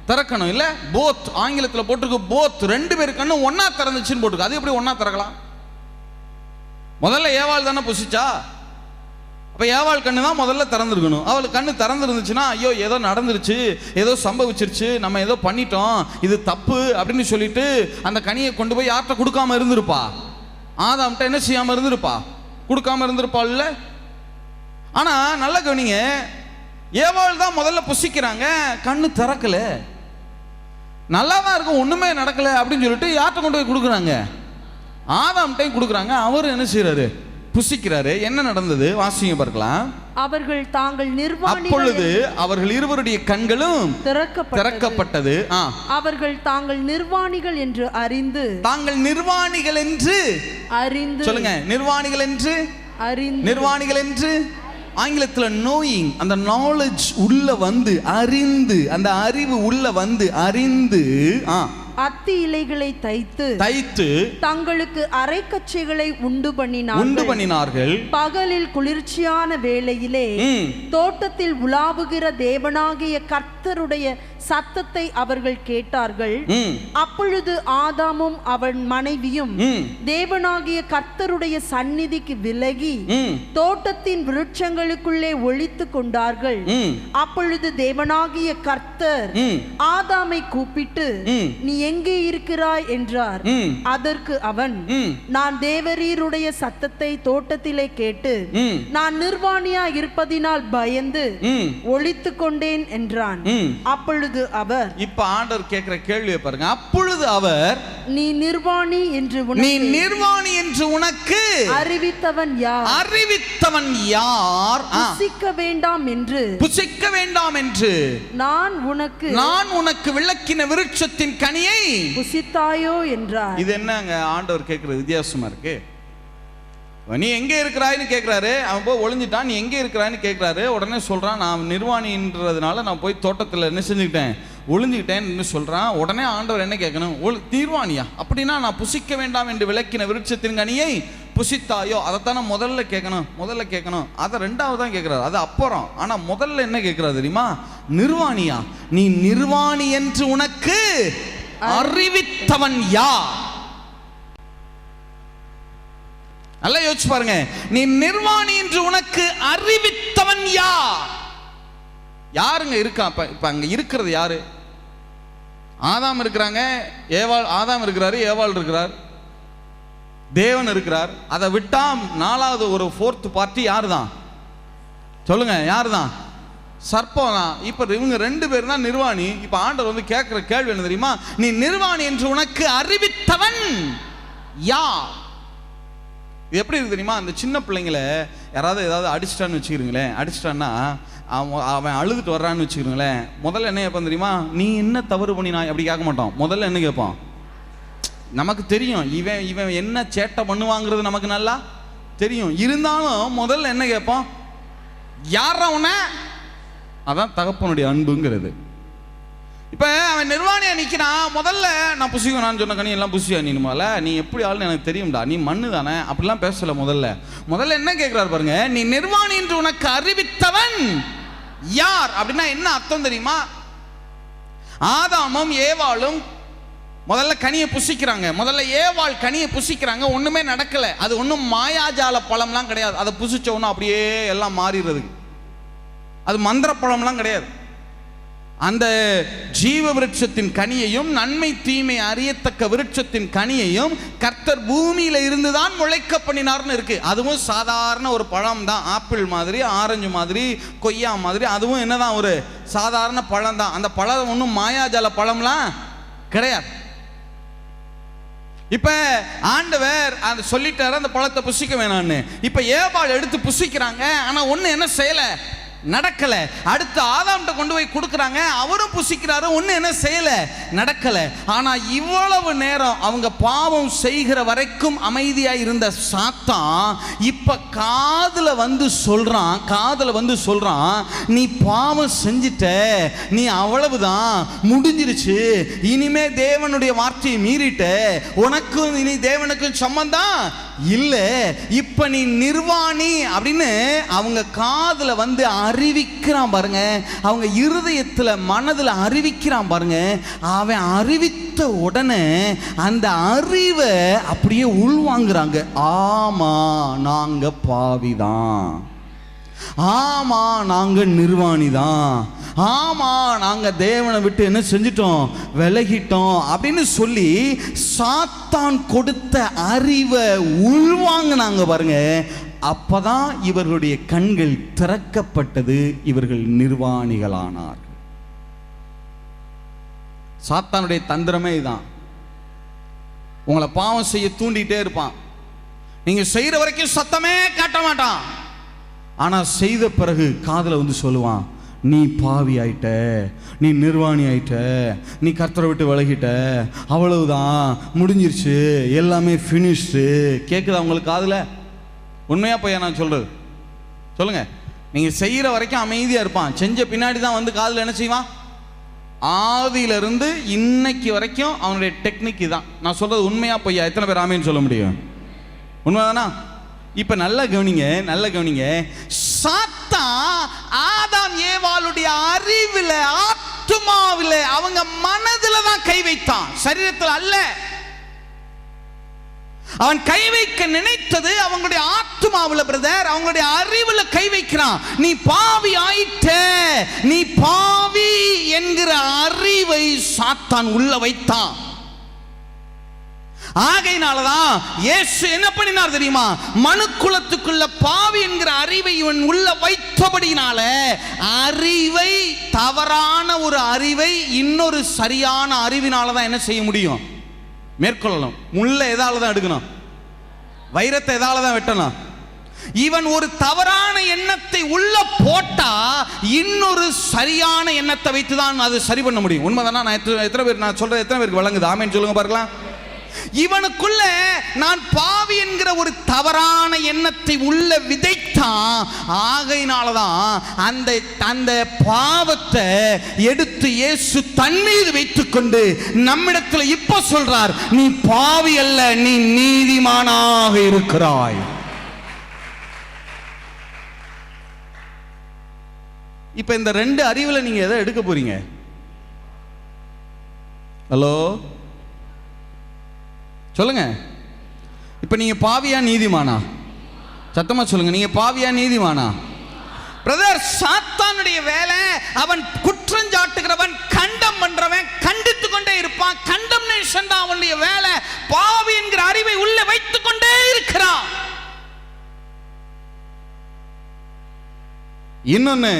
திறக்கணும். இல்ல போத், ஆங்கிலத்தில் போட்டிருக்கு போத். ரெண்டு பேர் கண்ணு ஒன்னா திறந்துச்சுன்னு போட்டுருக்கு. அது எப்படி ஒன்னா திறக்கலாம்? முதல்ல ஏவாள் தானே புசிச்சா. அப்ப ஏவாள் கண்ணு தான் முதல்ல திறந்துருக்கணும். அவளுக்கு கண்ணு திறந்துருந்துச்சுன்னா, ஐயோ ஏதோ நடந்துருச்சு, ஏதோ சம்பவிச்சிருச்சு, நம்ம ஏதோ பண்ணிட்டோம், இது தப்பு அப்படின்னு சொல்லிட்டு அந்த கனியை கொண்டு போய் யார்கிட்ட கொடுக்காம இருந்திருப்பா? ஆதாம்கிட்ட என்ன செய்யாம இருந்திருப்பா? கொடுக்காம இருந்திருப்பாள் இல்ல? ஆனா நல்ல கவனிங்க, ஏவாள் தான் முதல்ல புசிக்கிறாங்க, கண்ணு திறக்கல. நல்லா தான் இருக்கும், ஒண்ணுமே நடக்கல அப்படின்னு சொல்லிட்டு யார்கிட்ட கொண்டு போய் கொடுக்குறாங்க? ஆதாம்கிட்டையும் கொடுக்குறாங்க. அவர் என்ன செய்யறாரு? புசிக்கிறாரு. என்ன நடந்தது? வாசிங்க பார்க்கலாம். அப்பொழுது அவர்கள் இருவருடைய கண்களும் திறக்கப்பட்டது. அவர்கள் தாங்கள் நிர்வாணிகள் என்று அறிந்து சொல்லுங்க. நிர்வாணிகள் என்று ஆங்கிலத்தில் நோயிங், அந்த நாலேஜ் உள்ள வந்து அறிந்து, அந்த அறிவு உள்ள வந்து அறிந்து அத்தி இலைகளை தைத்து தங்களுக்கு அரைக்கச்சைகளை உண்டு பண்ணினார்கள். பகலில் குளிர்ச்சியான வேளையிலே தோட்டத்தில் உலாவுகிற தேவனாகிய கர்த்தருடைய சத்தத்தை அவர்கள் கேட்டார்கள். அப்பொழுது ஆதாமும் அவன் மனைவியும் தேவனாகிய கர்த்தருடைய சந்நிதிக்கு விலகி தோட்டத்தின் விருட்சங்களுக்குள்ளே ஒளித்து கொண்டார்கள். அப்பொழுது தேவனாகிய கர்த்தர் ஆதாமை கூப்பிட்டு, நீ எங்கே இருக்கிறாய் என்றார். அதற்கு அவன், நான் தேவரீருடைய சத்தத்தை தோட்டத்திலே கேட்டு நான் நிர்வாணியா இருப்பதினால் பயந்து ஒளித்து கொண்டேன் என்றான். அப்பொழுது அவர், இப்ப ஆண்டவர் கேட்கிற கேள்வியை பாருங்க. அப்பொழுது அவர், நீ நிர்வாணி என்று உனக்கு அறிவித்தவன் யார்? அறிவித்தவன் யார்? புசிக்க வேண்டாம் என்று நான் உனக்கு விளக்கின விருட்சத்தின் கனியை புசித்தாயோ என்றார். இது என்னங்க ஆண்டவர் கேட்கிறது வித்தியாசமா இருக்கு. நீ எங்கே இருக்கிறாய்னு கேட்கிறாரு, அவன் போய் ஒளிஞ்சிட்டான். நீ எங்கே இருக்கிறாய்னு கேட்கிறாரு. உடனே சொல்றான், நான் நிர்வாணின்றதுனால நான் போய் தோட்டத்தில் என்ன செஞ்சுக்கிட்டேன், ஒளிஞ்சுக்கிட்டேன்னு சொல்றான். உடனே ஆண்டவர் என்ன கேட்கணும், நிர்வாணியா? அப்படின்னா நான் புசிக்க வேண்டாம் என்று விளக்கின விருட்சத்தின் கனியை புசித்தாயோ? அதைத்தானே முதல்ல கேட்கணும். அதை ரெண்டாவது தான் கேட்கிறாரு, அது அப்புறம். ஆனா முதல்ல என்ன கேட்கிறாரு தெரியுமா? நிர்வாணியா? நீ நிர்வாணி என்று உனக்கு அறிவித்தவன் யார்? நல்லா யோசிச்சு பாருங்க. நீ நிர்வாணி என்று உனக்கு அறிவித்தவன் யார்? யாருங்க இருக்கா? இப்ப அங்க இருக்கிறது யாரு? ஆதாம் இருக்கிறாங்க, ஆதாம் இருக்கிறாரு, ஏவாள் இருக்கிறார், தேவன் இருக்கிறார். அதை விட்டா நாலாவது ஒரு ஃபோர்த் பார்ட்டி யாரு தான்? சொல்லுங்க, யாரு தான்? சர்ப்பம் தான். இப்ப இவங்க ரெண்டு பேரும் தான் நிர்வாணி. இப்ப ஆண்டவர் வந்து கேட்கிற கேள்வி என்ன தெரியுமா? நீ நிர்வாணி என்று உனக்கு அறிவித்தவன் யார்? இது எப்படி இருக்கு தெரியுமா? அந்த சின்ன பிள்ளைங்களை ஏதாவது அடிச்சிட்டான்னு வச்சுக்கிறீங்களேன். அடிச்சிட்டான்னா அவன் அழுதுட்டு வர்றான்னு வச்சுக்கிறீங்களேன். முதல்ல என்ன கேட்பான் தெரியுமா? நீ என்ன தவறு பண்ணினாய் அப்படி கேட்க மாட்டான். முதல்ல என்ன கேட்பான்? நமக்கு தெரியும் இவன் என்ன சேட்டை பண்ணுவாங்கிறது நமக்கு நல்லா தெரியும். இருந்தாலும் முதல்ல என்ன கேட்பான்? யார் அவனை? அதான் தகப்பனுடைய அன்புங்கிறது. இப்ப அவன் நிர்வாணியா நிக்கிறான். முதல்ல நான் புசிக்கும், நான் சொன்ன கனி எல்லாம் புசியா? நீ நீ எப்படி ஆளுன்னு எனக்கு தெரியும்டா, நீ மண்ணு தானே, அப்படிலாம் பேசல. முதல்ல என்ன கேட்கிறாரு பாருங்க, நீ நிர்வாணி என்று உனக்கு அறிவித்தவன் யார்? அப்படின்னா என்ன அர்த்தம் தெரியுமா? ஆதாமும் ஏவாளும் முதல்ல கனியை புசிக்கிறாங்க. முதல்ல ஏவாள் கனியை புசிக்கிறாங்க. ஒண்ணுமே நடக்கல. அது ஒன்றும் மாயாஜால பழம்லாம் கிடையாது. அதை புசிச்ச ஒன்றும் அப்படியே எல்லாம் மாறிடுறது. அது மந்திர பழம்லாம் கிடையாது. அந்த ஜீவ விருட்சத்தின் கனியையும் நன்மை தீமை அறியத்தக்க விருட்சத்தின் கனியையும் கர்த்தர் பூமியில இருந்துதான் முளைக்க பண்ணினார்னு இருக்கு. அதுவும் சாதாரண ஒரு பழம் தான். ஆப்பிள் மாதிரி, ஆரஞ்சு மாதிரி, கொய்யா மாதிரி. அதுவும் என்னதான், ஒரு சாதாரண பழம் தான். அந்த பழம் ஒன்றும் மாயாஜால பழம்லாம் கிடையாது. இப்ப ஆண்டவர் அந்த சொல்லிட்டாரு, அந்த பழத்தை புசிக்க வேணான்னு. இப்ப ஏவாள் எடுத்து புசிக்கிறாங்க. ஆனா ஒண்ணு என்ன செய்யல, நடக்கல. அடுத்து ஆதாம்கிட்ட கொண்டு போய் கொடுக்குறாங்க. அவரும் புசிக்கிறாரு. ஒண்ணு என்ன செய்யல, நடக்கல. ஆனா இவ்வளவு நேரம் அவங்க பாவம் செய்கிற வரைக்கும் அமைதியா இருந்த சாத்தான் இப்ப காதுல வந்து சொல்றான், நீ பாவம் செஞ்சிட்ட, நீ அவ்வளவுதான், முடிஞ்சிருச்சு, இனிமே தேவனுடைய வார்த்தையை மீறிட்ட, உனக்கும் இனி தேவனுக்கும் சம்பந்தம் இல்ல, இப்ப நீ நிர்வாணி அப்படின்னு அவங்க காதுல வந்து அறிவிக்கிறான் பாருங்க. அவங்க இருதயத்துல மனதுல அறிவிக்கிறான் பாருங்க. அவன் அறிவித்த உடனே அந்த அறிவை அப்படியே உள்வாங்குறாங்க. ஆமா, நாங்க பாவிதான், ஆமா நாங்க நிர்வாணிதான், ஆமா நாங்க தேவனை விட்டு என்ன செஞ்சிட்டோம், விலகிட்டோம் அப்படின்னு சொல்லி சாத்தான் கொடுத்த அறிவை உள்வாங்கினாங்க பாருங்க. அப்பதான் இவர்களுடைய கண்கள் திறக்கப்பட்டது. இவர்கள் நிர்வாணிகளானார். சாத்தானுடைய தந்திரமே இதுதான். உங்களை பாவம் செய்ய தூண்டிட்டே இருப்பான். நீங்க செய்யற வரைக்கும் சத்தமே காட்ட மாட்டான். ஆனா செய்த பிறகு காதுல வந்து சொல்லுவான், நீ பாவி ஆயிட்ட, நீ நிர்வாணி ஆயிட்ட, நீ கர்த்தரை விட்டு விலகிட்ட, அவ்வளவுதான், முடிஞ்சிருச்சு, எல்லாமே ஃபினிஷ்டு. கேட்குதா உங்களுக்கு காதுல? உண்மையா போய் நான் சொல்றது சொல்லுங்க. நீங்க செய்யற வரைக்கும் அமைதியா இருப்பான். செஞ்ச பின்னாடி தான் வந்து காதுல என்ன செய்வான்? ஆதியிலிருந்து இன்னைக்கு வரைக்கும் அவனுடைய டெக்னிக் தான். நான் சொல்றது உண்மையா பொய்யா? எத்தனை பேர் ஆமேன்னு சொல்ல முடியும்? உண்மைதானா? இப்ப நல்லா கவனிங்க. சாத்தான் ஆதாம் ஏவாளுடைய அறிவில் ஆத்துமாவில, அவங்க மனதுல தான் கை வைத்தான், சரீரத்தில் அல்ல. அவன் கை வைக்க நினைத்தது அவங்களுடைய ஆத்துமாவுல பிரதர், அவங்களுடைய அறிவுல கை வைக்கிறான். நீ பாவி ஆயிட்ட, நீ பாவி என்கிற அறிவை சாத்தான் உள்ள வைத்தான். ஆகையினாலதான் இயேசு என்ன பண்ணினார் தெரியுமா? மனுக்குலத்துக்குள்ள பாவி என்கிற அறிவை இவன் உள்ள வைத்தபடினால, அறிவை, தவறான ஒரு அறிவை இன்னொரு சரியான அறிவினாலதான் என்ன செய்ய முடியும்? மேற்கொள்ளணும். முள்ள எதால தான் எடுக்கணும்? வைரத்தை எதால தான் வெட்டணும்? இவன் ஒரு தவறான எண்ணத்தை உள்ள போட்டா இன்னொரு சரியான எண்ணத்தை வைத்துதான் அது சரி பண்ண முடியும். உண்மைதானா? நான் எத்தனை பேர் நான் சொல்றது எத்தனை பேருக்கு வழங்குது? ஆமென் சொல்லுங்க பார்க்கலாம். இவனுக்குள்ள நான் பாவி என்கிற ஒரு தவறான எண்ணத்தை உள்ள விதைத்தான். ஆகையினாலதான் அந்த பாவத்தை எடுத்து இயேசு தன் மீது வைத்துக் கொண்டு நம்மிடத்துல இப்ப சொல்றார், நீ பாவி அல்ல, நீ நீதிமானாக இருக்கிறாய். இப்ப இந்த ரெண்டு அறிவுல நீங்க எதை எடுக்க போறீங்க? ஹலோ சொல்லுங்க. இப்ப நீங்க பாவியா நீதிமானா? சத்தமா சொல்லுங்க. நீங்க பாவியா நீதிமானா? பிரதர், சாத்தானுடைய வேலை அவன் குற்றஞ்சாட்டுகிறவன், கண்டம் பண்றவன், கண்டித்து கொண்டே இருப்பான். கண்டம்னேஷன் தான் அவனுடைய வேலை. பாவி என்கிற அறிவை உள்ள வைத்துக் கொண்டே இருக்கிறான். இன்னொன்னு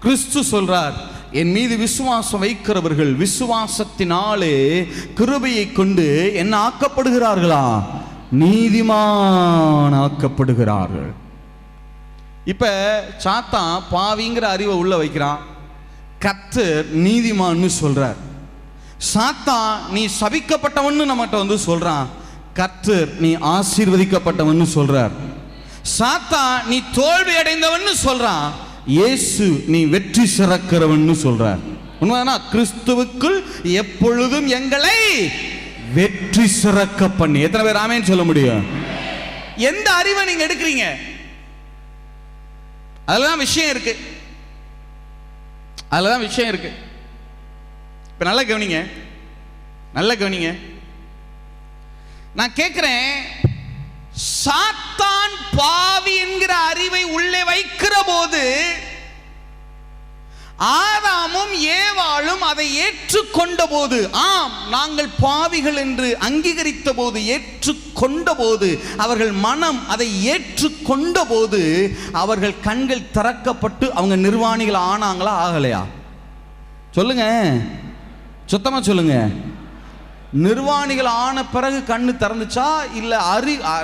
கிறிஸ்து சொல்றார், என் மீது விசுவாசம் வைக்கிறவர்கள் விசுவாசத்தினாலே கிருபையை கொண்டு என்ன ஆக்கப்படுகிறார்களா? நீதிமான் ஆக்கப்படுகிறார்கள். இப்ப சாத்தான் பாவிங்கிற அறிவை உள்ள வைக்கிறான், கர்த்தர் நீதிமான்னு சொல்றார். சாத்தான் நீ சபிக்கப்பட்டவன்னு நம்மகிட்ட வந்து சொல்றான், கர்த்தர் நீ ஆசீர்வதிக்கப்பட்டவன்னு சொல்றார். சாத்தான் நீ தோல்வி அடைந்தவன்னு சொல்றான், இயேசு நீ வெற்றி சிறக்கிறவன்னு சொல்றார். உண்மைதானா? கிறிஸ்துவுக்குள் எப்பொழுதும் எங்களை வெற்றி சிறக்க பண்ணி. எத்தனை பேர் ஆமென் சொல்ல முடியும்? எந்த அறிவை நீங்க எடுக்கிறீங்க? அதுலதான் விஷயம் இருக்கு. அதுலதான் விஷயம் இருக்கு. இப்ப நல்ல கவனிங்க, நல்ல கவனிங்க. நான் கேட்கிறேன், சாத்தான் பாவி என்கிற அறிவை உள்ளே வைக்கிற போது ஆதாமும் ஏவாளும் அதை ஏற்றுக்கொண்ட போது, ஆம் நாங்கள் பாவிகள் என்று அங்கீகரித்த போது, ஏற்றுக்கொண்ட போது, அவர்கள் மனம் அதை ஏற்றுக்கொண்ட போது அவர்கள் கண்கள் திறக்கப்பட்டு அவங்க நிர்வாணிகள் ஆனாங்களா ஆகலையா? சொல்லுங்க, சுத்தமா சொல்லுங்க. நிர்வாணிகள் ஆன பிறகு கண்ணு திறந்துச்சா இல்ல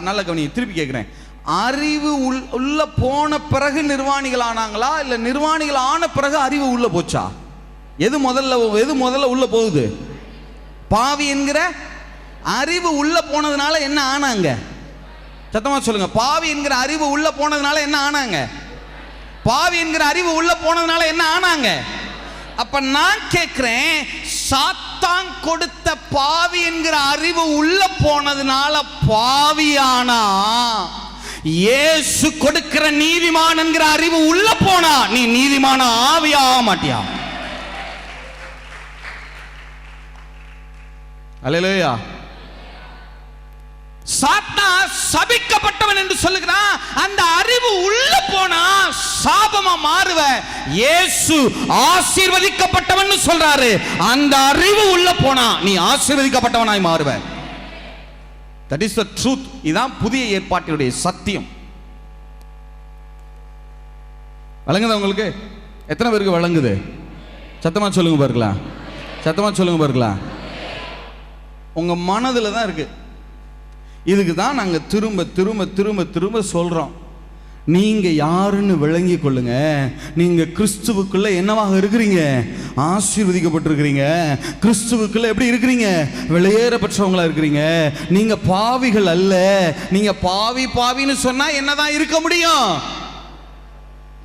நல்ல கவனி, திருப்பி கேட்கிறேன், அறிவு உள்ள போன பிறகு நிர்வாணிகள் ஆனாங்களா இல்ல நிர்வாணிகள் ஆன பிறகு அறிவு உள்ள போச்சா? எது முதல்ல உள்ள போகுது? பாவி என்கிற அறிவு உள்ள போனதுனால என்ன ஆனாங்க? சத்தமா சொல்லுங்க. பாவி என்கிற அறிவு உள்ள போனதுனால என்ன ஆனாங்க? பாவி என்கிற அறிவு உள்ள போனதுனால என்ன ஆனாங்க? அப்ப நான் கேட்கிறேன், சாத்தான் கொடுத்த பாவி என்கிற அறிவு உள்ள போனதுனால பாவியானா, இயேசு கொடுக்கிற நீதிமான் என்கிற அறிவு உள்ள போனா நீ நீதிமான ஆவியாக மாட்டியா? அல்லேலூயா. சாத்தான் சபிக்கப்பட்டவன் என்று சொல்லுகிறான். அந்த அறிவு உள்ள போனா சாபமா மாறுவ. இயேசு ஆசீர்வதிக்கப்பட்டவன் சொல்றாரு. அந்த அறிவு உள்ள போனா நீ ஆசீர்வதிக்கப்பட்டவனாய் மாறுவ. That is the truth. இதான் புதிய ஏற்பாட்டினுடைய சத்தியம். வழங்குதா உங்களுக்கு? எத்தனை பேருக்கு வழங்குது? சத்தமா சொல்லுங்க பார்க்கலாம். சத்தமா சொல்லுங்க பார்க்கலாம். உங்க மனதுல தான் இருக்கு. இதுக்கு தான் நாங்க திரும்ப திரும்ப திரும்ப திரும்ப சொல்றோம், நீங்க யாருன்னு விளங்கி கொள்ளுங்க. நீங்க கிறிஸ்துவுக்குள்ள என்னவாக இருக்கிறீங்க? ஆசீர்வதிக்கப்பட்டிருக்கிறீங்க. கிறிஸ்துவுக்குள்ள எப்படி இருக்கிறீங்க? வெளியேற பெற்றவங்களா இருக்கிறீங்க. நீங்க பாவிகள் அல்ல. நீங்க பாவின்னு சொன்னா என்னதான் இருக்க முடியும்?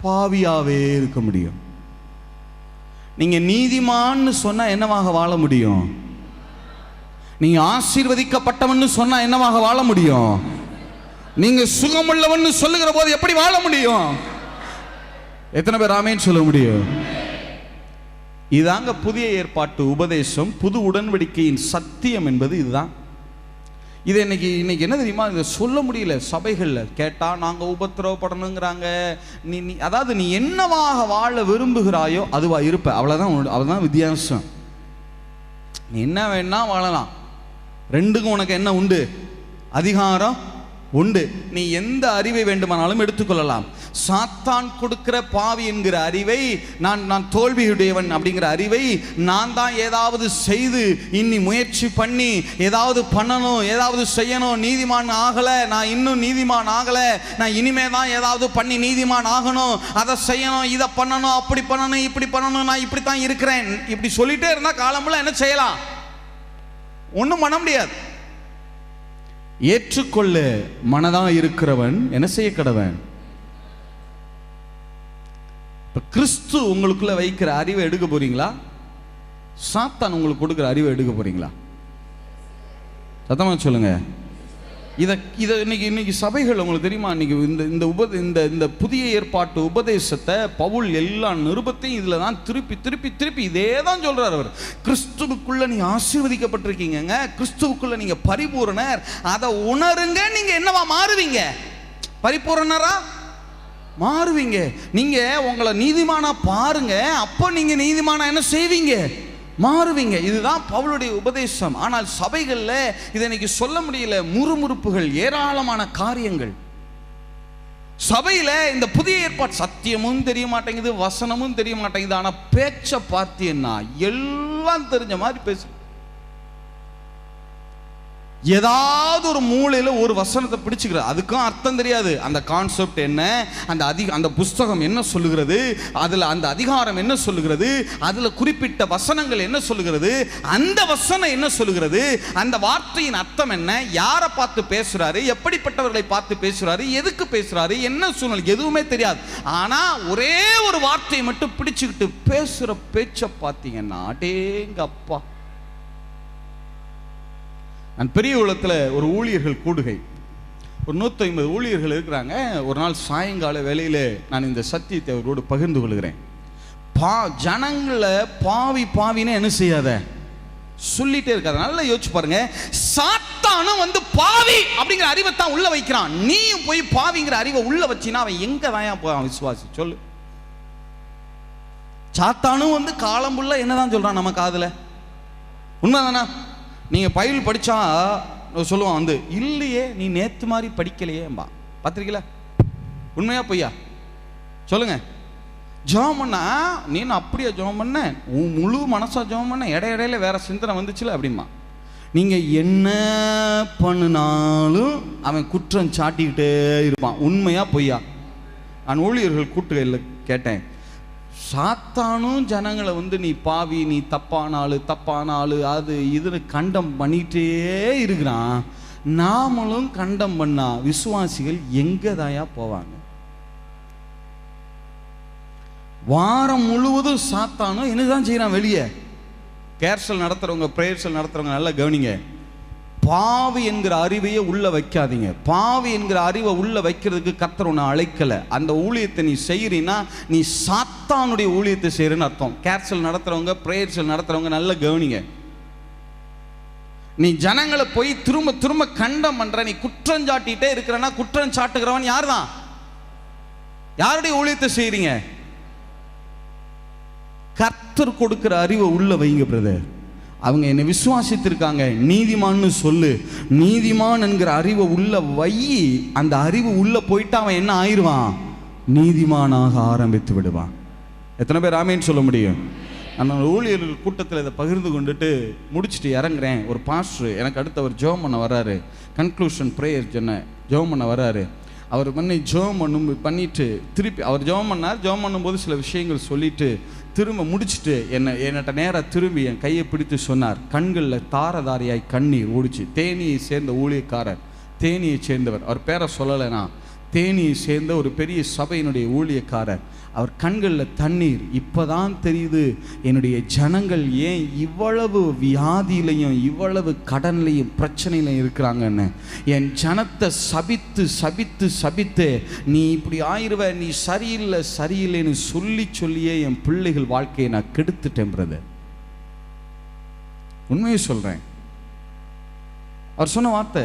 பாவியாவே இருக்க முடியும். நீங்க நீதிமான்னு சொன்னா என்னவாக வாழ முடியும்? நீங்க ஆசீர்வதிக்கப்பட்டவன்னு சொன்னா என்னவாக வாழ முடியும்? நீங்க சுகமுள்ளவன்னு சொல்லுகிற போது எப்படி வாழ முடியும்? எத்தனை பேர் ஆமென் சொல்ல முடியும்? இதாங்க புதிய ஏற்பாட்டு உபதேசம், புது உடன்படிக்கையின் சத்தியம் என்பது இதுதான். இது இன்னைக்கு என்ன தெரியுமா, இதை சொல்ல முடியல சபைகளில். கேட்டால் நாங்கள் உபத்திரவப்படணுங்கிறாங்க. நீ அதாவது நீ என்னவாக வாழ விரும்புகிறாயோ அதுவா இருப்ப, அவ்வளோதான் வித்தியாசம். நீ என்ன வேணா வாழலாம், ரெண்டுக்கும் உனக்கு என்ன உண்டு? அதிகாரம் உண்டு. நீ எந்த அறிவை வேண்டுமானாலும் எடுத்துக்கொள்ளலாம். சாத்தான் கொடுக்கிற பாவி என்கிற அறிவை, நான் தோல்வியுடையவன் அப்படிங்கிற அறிவை, நான் தான் ஏதாவது செய்து இன்னி முயற்சி பண்ணி ஏதாவது பண்ணணும், ஏதாவது செய்யணும், நீதிமான் ஆகலை, நான் இன்னும் நீதிமான் ஆகலை, நான் இனிமே தான் ஏதாவது பண்ணி நீதிமான் ஆகணும், அதை செய்யணும், இதை பண்ணணும், அப்படி பண்ணணும், இப்படி பண்ணணும், நான் இப்படி தான் இருக்கிறேன், இப்படி சொல்லிட்டே இருந்தால் காலம்புல என்ன செய்யலாம்? ஒன்றும் பண்ண முடியாது. ஏற்றுக்கொள்ள மனதா இருக்கிறவன் என்ன செய்ய கடவன்? கிறிஸ்து உங்களுக்குள்ள வைக்கிற அறிவை எடுக்க போறீங்களா? சாத்தான் உங்களுக்கு கொடுக்கிற அறிவை எடுக்க போறீங்களா? சத்தமா சொல்லுங்க. இதை இன்னைக்கு சபைகள் உங்களுக்கு தெரியுமா, இன்னைக்கு இந்த புதிய ஏற்பாட்டு உபதேசத்தை பவுல் எல்லா நிருபத்தையும் இதில் தான் திருப்பி இதே தான் சொல்றார் அவர். கிறிஸ்துவுக்குள்ள நீங்க ஆசீர்வதிக்கப்பட்டிருக்கீங்க, கிறிஸ்துவுக்குள்ள நீங்க பரிபூரணர், அதை உணருங்க. நீங்க என்னவா மாறுவீங்க? பரிபூரணரா மாறுவீங்க. நீங்க உங்களை நீதிமானா பாருங்க, அப்போ நீங்க நீதிமானா என்ன செய்வீங்க? மாறுவீங்க. இதுதான் பவுலுடைய உபதேசம். ஆனால் சபைகளில் இதை இன்னைக்கு சொல்ல முடியல. முறுமுறுப்புகள், ஏராளமான காரியங்கள். சபையில் இந்த புதிய ஏற்பாடு சத்தியமும் தெரிய மாட்டேங்குது, வசனமும் தெரிய மாட்டேங்குது. ஆனால் பேச்சை பார்த்தீங்கன்னா எல்லாம் தெரிஞ்ச மாதிரி பேசு. ஏதாவது ஒரு மூலையில் ஒரு வசனத்தை பிடிச்சுக்கிற, அதுக்கும் அர்த்தம் தெரியாது. அந்த கான்செப்ட் என்ன, அந்த புஸ்தகம் என்ன சொல்லுகிறது, அதில் அந்த அதிகாரம் என்ன சொல்லுகிறது, அதில் குறிப்பிட்ட வசனங்கள் என்ன சொல்லுகிறது, அந்த வசனம் என்ன சொல்லுகிறது, அந்த வார்த்தையின் அர்த்தம் என்ன, யாரை பார்த்து பேசுறாரு, எப்படிப்பட்டவர்களை பார்த்து பேசுறாரு, எதுக்கு பேசுறாரு, என்ன சூழ்நிலை, எதுவுமே தெரியாது. ஆனால் ஒரே ஒரு வார்த்தையை மட்டும் பிடிச்சுக்கிட்டு பேசுகிற பேச்சை பார்த்தீங்கன்னா அடேங்கப்பா. நான் பெரிய உலகத்தில் ஒரு ஊழியர்கள் கூடுகை, ஒரு 150 ஊழியர்கள் இருக்கிறாங்க. ஒரு நாள் சாயங்கால வேளையில் நான் இந்த சத்தியத்தை அவரோடு பகிர்ந்து கொள்கிறேன். ஜனங்களை பாவின்னு என்ன செய்யாத சொல்லிட்டே இருக்காது. நல்லா யோசிச்சு பாருங்க. சாத்தானும் பாவி அப்படிங்கிற அறிவை தான் உள்ள வைக்கிறான். நீயும் போய் பாவிங்கிற அறிவை உள்ள வச்சினா அவன் எங்க தான் போவான்? விசுவாசி சொல்லு. சாத்தானும் காலம்புள்ள என்னதான் சொல்றான் நம்ம காதுல? உண்மைதானா? நீங்கள் பைபிள் படித்தா சொல்லுவான் இல்லையே நீ நேற்று மாதிரி படிக்கலையேம்பா. பார்த்துருக்கீங்களா? உண்மையா பொய்யா சொல்லுங்க. ஜெபம் பண்ணா நீ அப்படியே ஜெபம் பண்ண, உன் முழு மனசா ஜெபம் பண்ண, இடையில வேற சிந்தனை வந்துச்சுல அப்படிமா. நீங்கள் என்ன பண்ணினாலும் அவன் குற்றம் சாட்டிக்கிட்டே இருப்பான். உண்மையா பொய்யா? நான் ஊழியர்கள் கூட்டுகையில் கேட்டேன். சாத்தானும் ஜனங்களை நீ பாவி, நீ தப்பான ஆளு அது இதுன்னு கண்டம் பண்ணிட்டே இருக்கிறான். நாமளும் கண்டம் பண்ணா விசுவாசிகள் எங்கதாயா போவாங்க? வாரம் முழுவதும் சாத்தானும் என்னதான் செய்யறான்? வெளியே கேர்சல் நடத்துறவங்க, பிரேயர்சல் நடத்துறவங்க நல்லா கவனிங்க. பாவி என்கிற அறிவையே உள்ள வைக்காதீங்க. பாவி என்கிற அறிவை உள்ள வைக்கிறதுக்கு கர்த்தர் உன்னை அழைக்கல. அந்த ஊழியத்தை நீ செய்யறீன்னா நீ சாத்தானுடைய ஊழியத்தை செய்யறன்னு அர்த்தம். கேர்சல் நடத்துறவங்க, பிரேயர்சல் நடத்துறவங்க நல்லா கவனிங்க. நீ ஜனங்களை போய் திரும்ப திரும்ப கண்டம் பண்ற, நீ குற்றம் சாட்டிட்டே இருக்கிறனா குற்றம் சாட்டுகிறவன் யார் தான்? யாருடைய ஊழியத்தை செய்யறீங்க? கர்த்தர் கொடுக்கிற அறிவை உள்ள வைங்க பிரதர். அவங்க என்னை விசுவாசித்திருக்காங்க, நீதிமான்னு சொல்லு. நீதிமான் என்கிற அறிவை உள்ள வை. அந்த அறிவு உள்ள போயிட்டு அவன் என்ன ஆயிடுவான்? நீதிமானாக ஆரம்பித்து விடுவான். எத்தனை பேர் ஆமேன்னு சொல்ல முடியும்? நான் ஊழியர்கள் கூட்டத்தில் இதை பகிர்ந்து கொண்டுட்டு முடிச்சுட்டு இறங்குறேன். ஒரு பாஸ்டர் எனக்கு அடுத்து அவர் ஜெபம் பண்ண வர்றாரு. கன்க்ளூஷன் ப்ரேயர் ஜெபம் பண்ண வர்றாரு. அவர் ஜெபம் பண்ணிட்டு திருப்பி அவர் ஜெபம் பண்ணார். ஜெபம் பண்ணும்போது சில விஷயங்கள் சொல்லிட்டு திரும்ப முடிச்சுட்டு என்னட்ட நேராக திரும்பி என் கையை பிடித்து சொன்னார். கண்களில் தாரதாரியாய் கண்ணீர் ஓடிச்சு. தேனியை சேர்ந்த ஊழியக்காரர், தேனியை சேர்ந்தவர், அவர் பேரை சொல்லலைனா தேனியை சேர்ந்த ஒரு பெரிய சபையினுடைய ஊழியக்காரர். அவர் கண்களில் தண்ணீர். இப்போதான் தெரியுது என்னுடைய ஜனங்கள் ஏன் இவ்வளவு வியாதியிலையும் இவ்வளவு கடன்லையும் பிரச்சனையிலையும் இருக்கிறாங்கன்னு. என் ஜனத்தை சபித்து சபித்து சபித்து நீ இப்படி ஆயிருவ, நீ சரியில்லை சரியில்லைன்னு சொல்லியே என் பிள்ளைகள் வாழ்க்கையை நான் கெடுத்துட்டேன் பிரதர். உண்மையை சொல்கிறேன். அவர் சொன்ன வார்த்தை.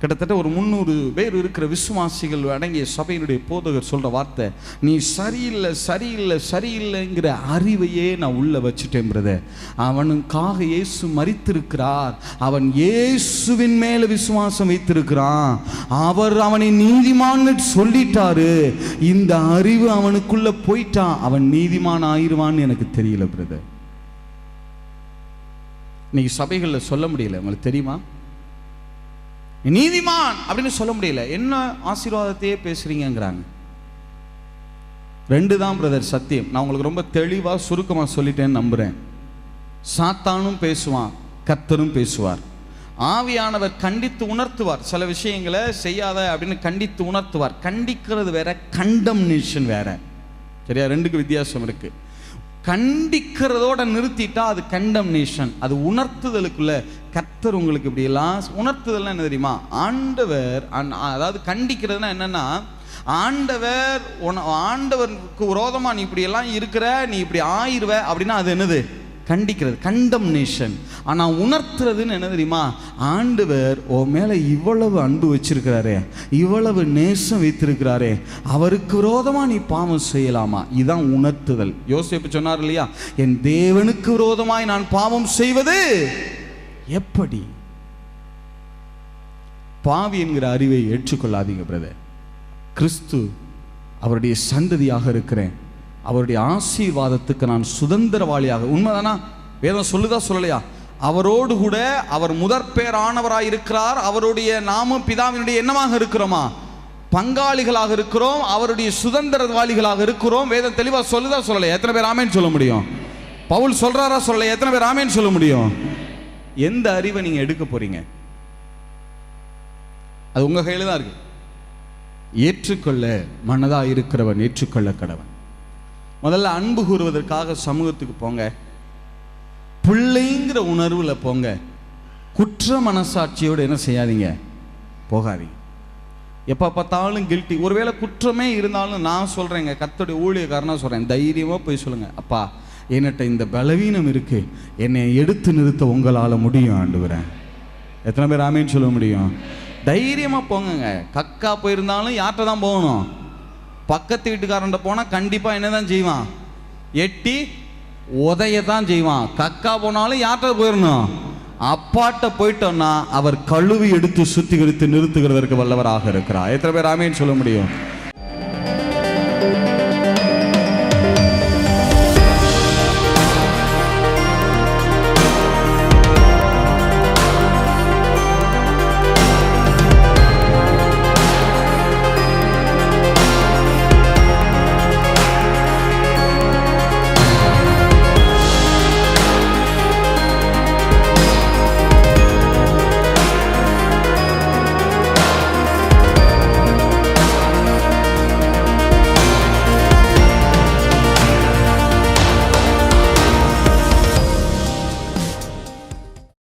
கிட்டத்தட்ட ஒரு 300 பேர் இருக்கிற விசுவாசிகள் அடங்கிய சபையினுடைய போதகர் சொல்ற வார்த்தை, நீ சரியில்லை சரியில்லை சரியில்லைங்கிற அறிவையே நான் உள்ள வச்சுட்டேன் பிரதர். அவனுக்காக இயேசு மரித்திருக்கிறார். அவன் இயேசுவின் மேல விசுவாசம் வைத்திருக்கிறான். அவர் அவனை நீதிமான்னு சொல்லிட்டாரு. இந்த அறிவு அவனுக்குள்ள போயிட்டான். அவன் நீதிமான் ஆயிருவான்னு எனக்கு தெரியல பிரதர். இன்னைக்கு சபைகளில் சொல்ல முடியல. உங்களுக்கு தெரியுமா? நீதிமான் அப்படின்னு சொல்ல முடியல. என்ன ஆசீர்வாதத்தையே பேசுறீங்கிறாங்க. 2 தான் பிரதர் சத்தியம். நான் உங்களுக்கு ரொம்ப தெளிவாக சுருக்கமாக சொல்லிட்டேன்னு நம்புகிறேன். சாத்தானும் பேசுவான், கர்த்தரும் பேசுவார். ஆவியானவர் கண்டித்து உணர்த்துவார். சில விஷயங்களை செய்யாத அப்படின்னு கண்டித்து உணர்த்துவார். கண்டிக்கிறது வேற, கண்டம்னேஷன் வேற. சரியா? 2க்கு வித்தியாசம் இருக்கு. கண்டிக்கிறதோட நிறுத்திட்டா அது கண்டம்னேஷன். அது உணர்த்துதலுக்குள்ள கர்த்தர் உங்களுக்கு இப்படி எல்லாம் உணர்த்துதல்னா என்ன தெரியுமா? ஆண்டவர், அதாவது கண்டிக்கிறதுனா என்னன்னா, ஆண்டவருக்கு விரோதமா நீ இப்படி எல்லாம் இருக்கிற, நீ இப்படி ஆயிருவ அப்படின்னா அது என்னது? கண்டிக்கிறது, கண்டம்னேஷன். ஆனால் உணர்த்துறதுன்னு என்ன தெரியுமா? ஆண்டவர் ஓ மேலே இவ்வளவு அன்பு வச்சிருக்கிறாரே, இவ்வளவு நேசம் வைத்திருக்கிறாரே, அவருக்கு விரோதமாக நீ பாவம் செய்யலாமா? இதுதான் உணர்த்துதல். யோசேப்பு சொன்னார் இல்லையா, என் தேவனுக்கு விரோதமாய் நான் பாவம் செய்வது எப்படி? பாவி என்கிற அறிவை ஏற்றுக்கொள்ளாதீங்க பிரதர். கிறிஸ்து அவருடைய சந்ததியாக இருக்கிறேன். அவருடைய ஆசீர்வாதத்துக்கு நான் சுதந்திரவாளியாக. உண்மைதானா? வேதம் சொல்லுதா சொல்லலையா? அவரோடு கூட அவர் முதற்பேர் ஆனவராய் இருக்கிறார். அவருடைய நாமும் பிதாவினுடைய என்னமாக இருக்கிறோமா? பங்காளிகளாக இருக்கிறோம். அவருடைய சுதந்திரவாளிகளாக இருக்கிறோம். வேதம் தெளிவாக சொல்லுதா சொல்லலையா? எத்தனை பேர் ஆமேன்னு சொல்ல முடியும்? பவுல் சொல்றாரா சொல்லலையா? எத்தனை பேர் ஆமேன்னு சொல்ல முடியும்? எந்த அறிவை நீங்க எடுக்க போறீங்க? அது உங்க கையில தான் இருக்கு. ஏற்றுக்கொள்ள மனதா இருக்கிறவன் ஏற்றுக்கொள்ள கடவன். முதல்ல அன்பு கூறுவதற்காக சமூகத்துக்கு போங்க. பிள்ளைங்கிற உணர்வுல போங்க. குற்ற மனசாட்சியோடு என்ன செய்யாதீங்க, போகாதீங்க. எப்போ பார்த்தாலும் கில்ட்டி. ஒருவேளை குற்றமே இருந்தாலும் நான் சொல்றேங்க, கர்த்தருடைய ஊழியக்காரனா சொல்றேன், தைரியமா போய் சொல்லுங்க, அப்பா என்கிட்ட இந்த பலவீனம் இருக்கு, என்னை எடுத்து நிறுத்த உங்களால முடியும் ஆண்டவரே. எத்தனை பேர் ஆமேன்னு சொல்ல முடியும்? தைரியமா போங்க. கக்கா போயிருந்தாலும் யார்கிட்ட தான் போகணும்? பக்கத்து வீட்டுக்காரன்ட்ட போனால் கண்டிப்பாக என்ன தான் செய்வான்? எட்டி உதையத்தான் செய்வான். கக்கா போனாலும் யார்கிட்ட போயிடணும்? அப்பாட்ட போயிட்டோம்னா அவர் கழுவி எடுத்து சுத்திகரித்து நிறுத்துகிறதற்கு வல்லவராக இருக்கிறார். எத்தனை பேர் ஆமேன்னு சொல்ல முடியும்?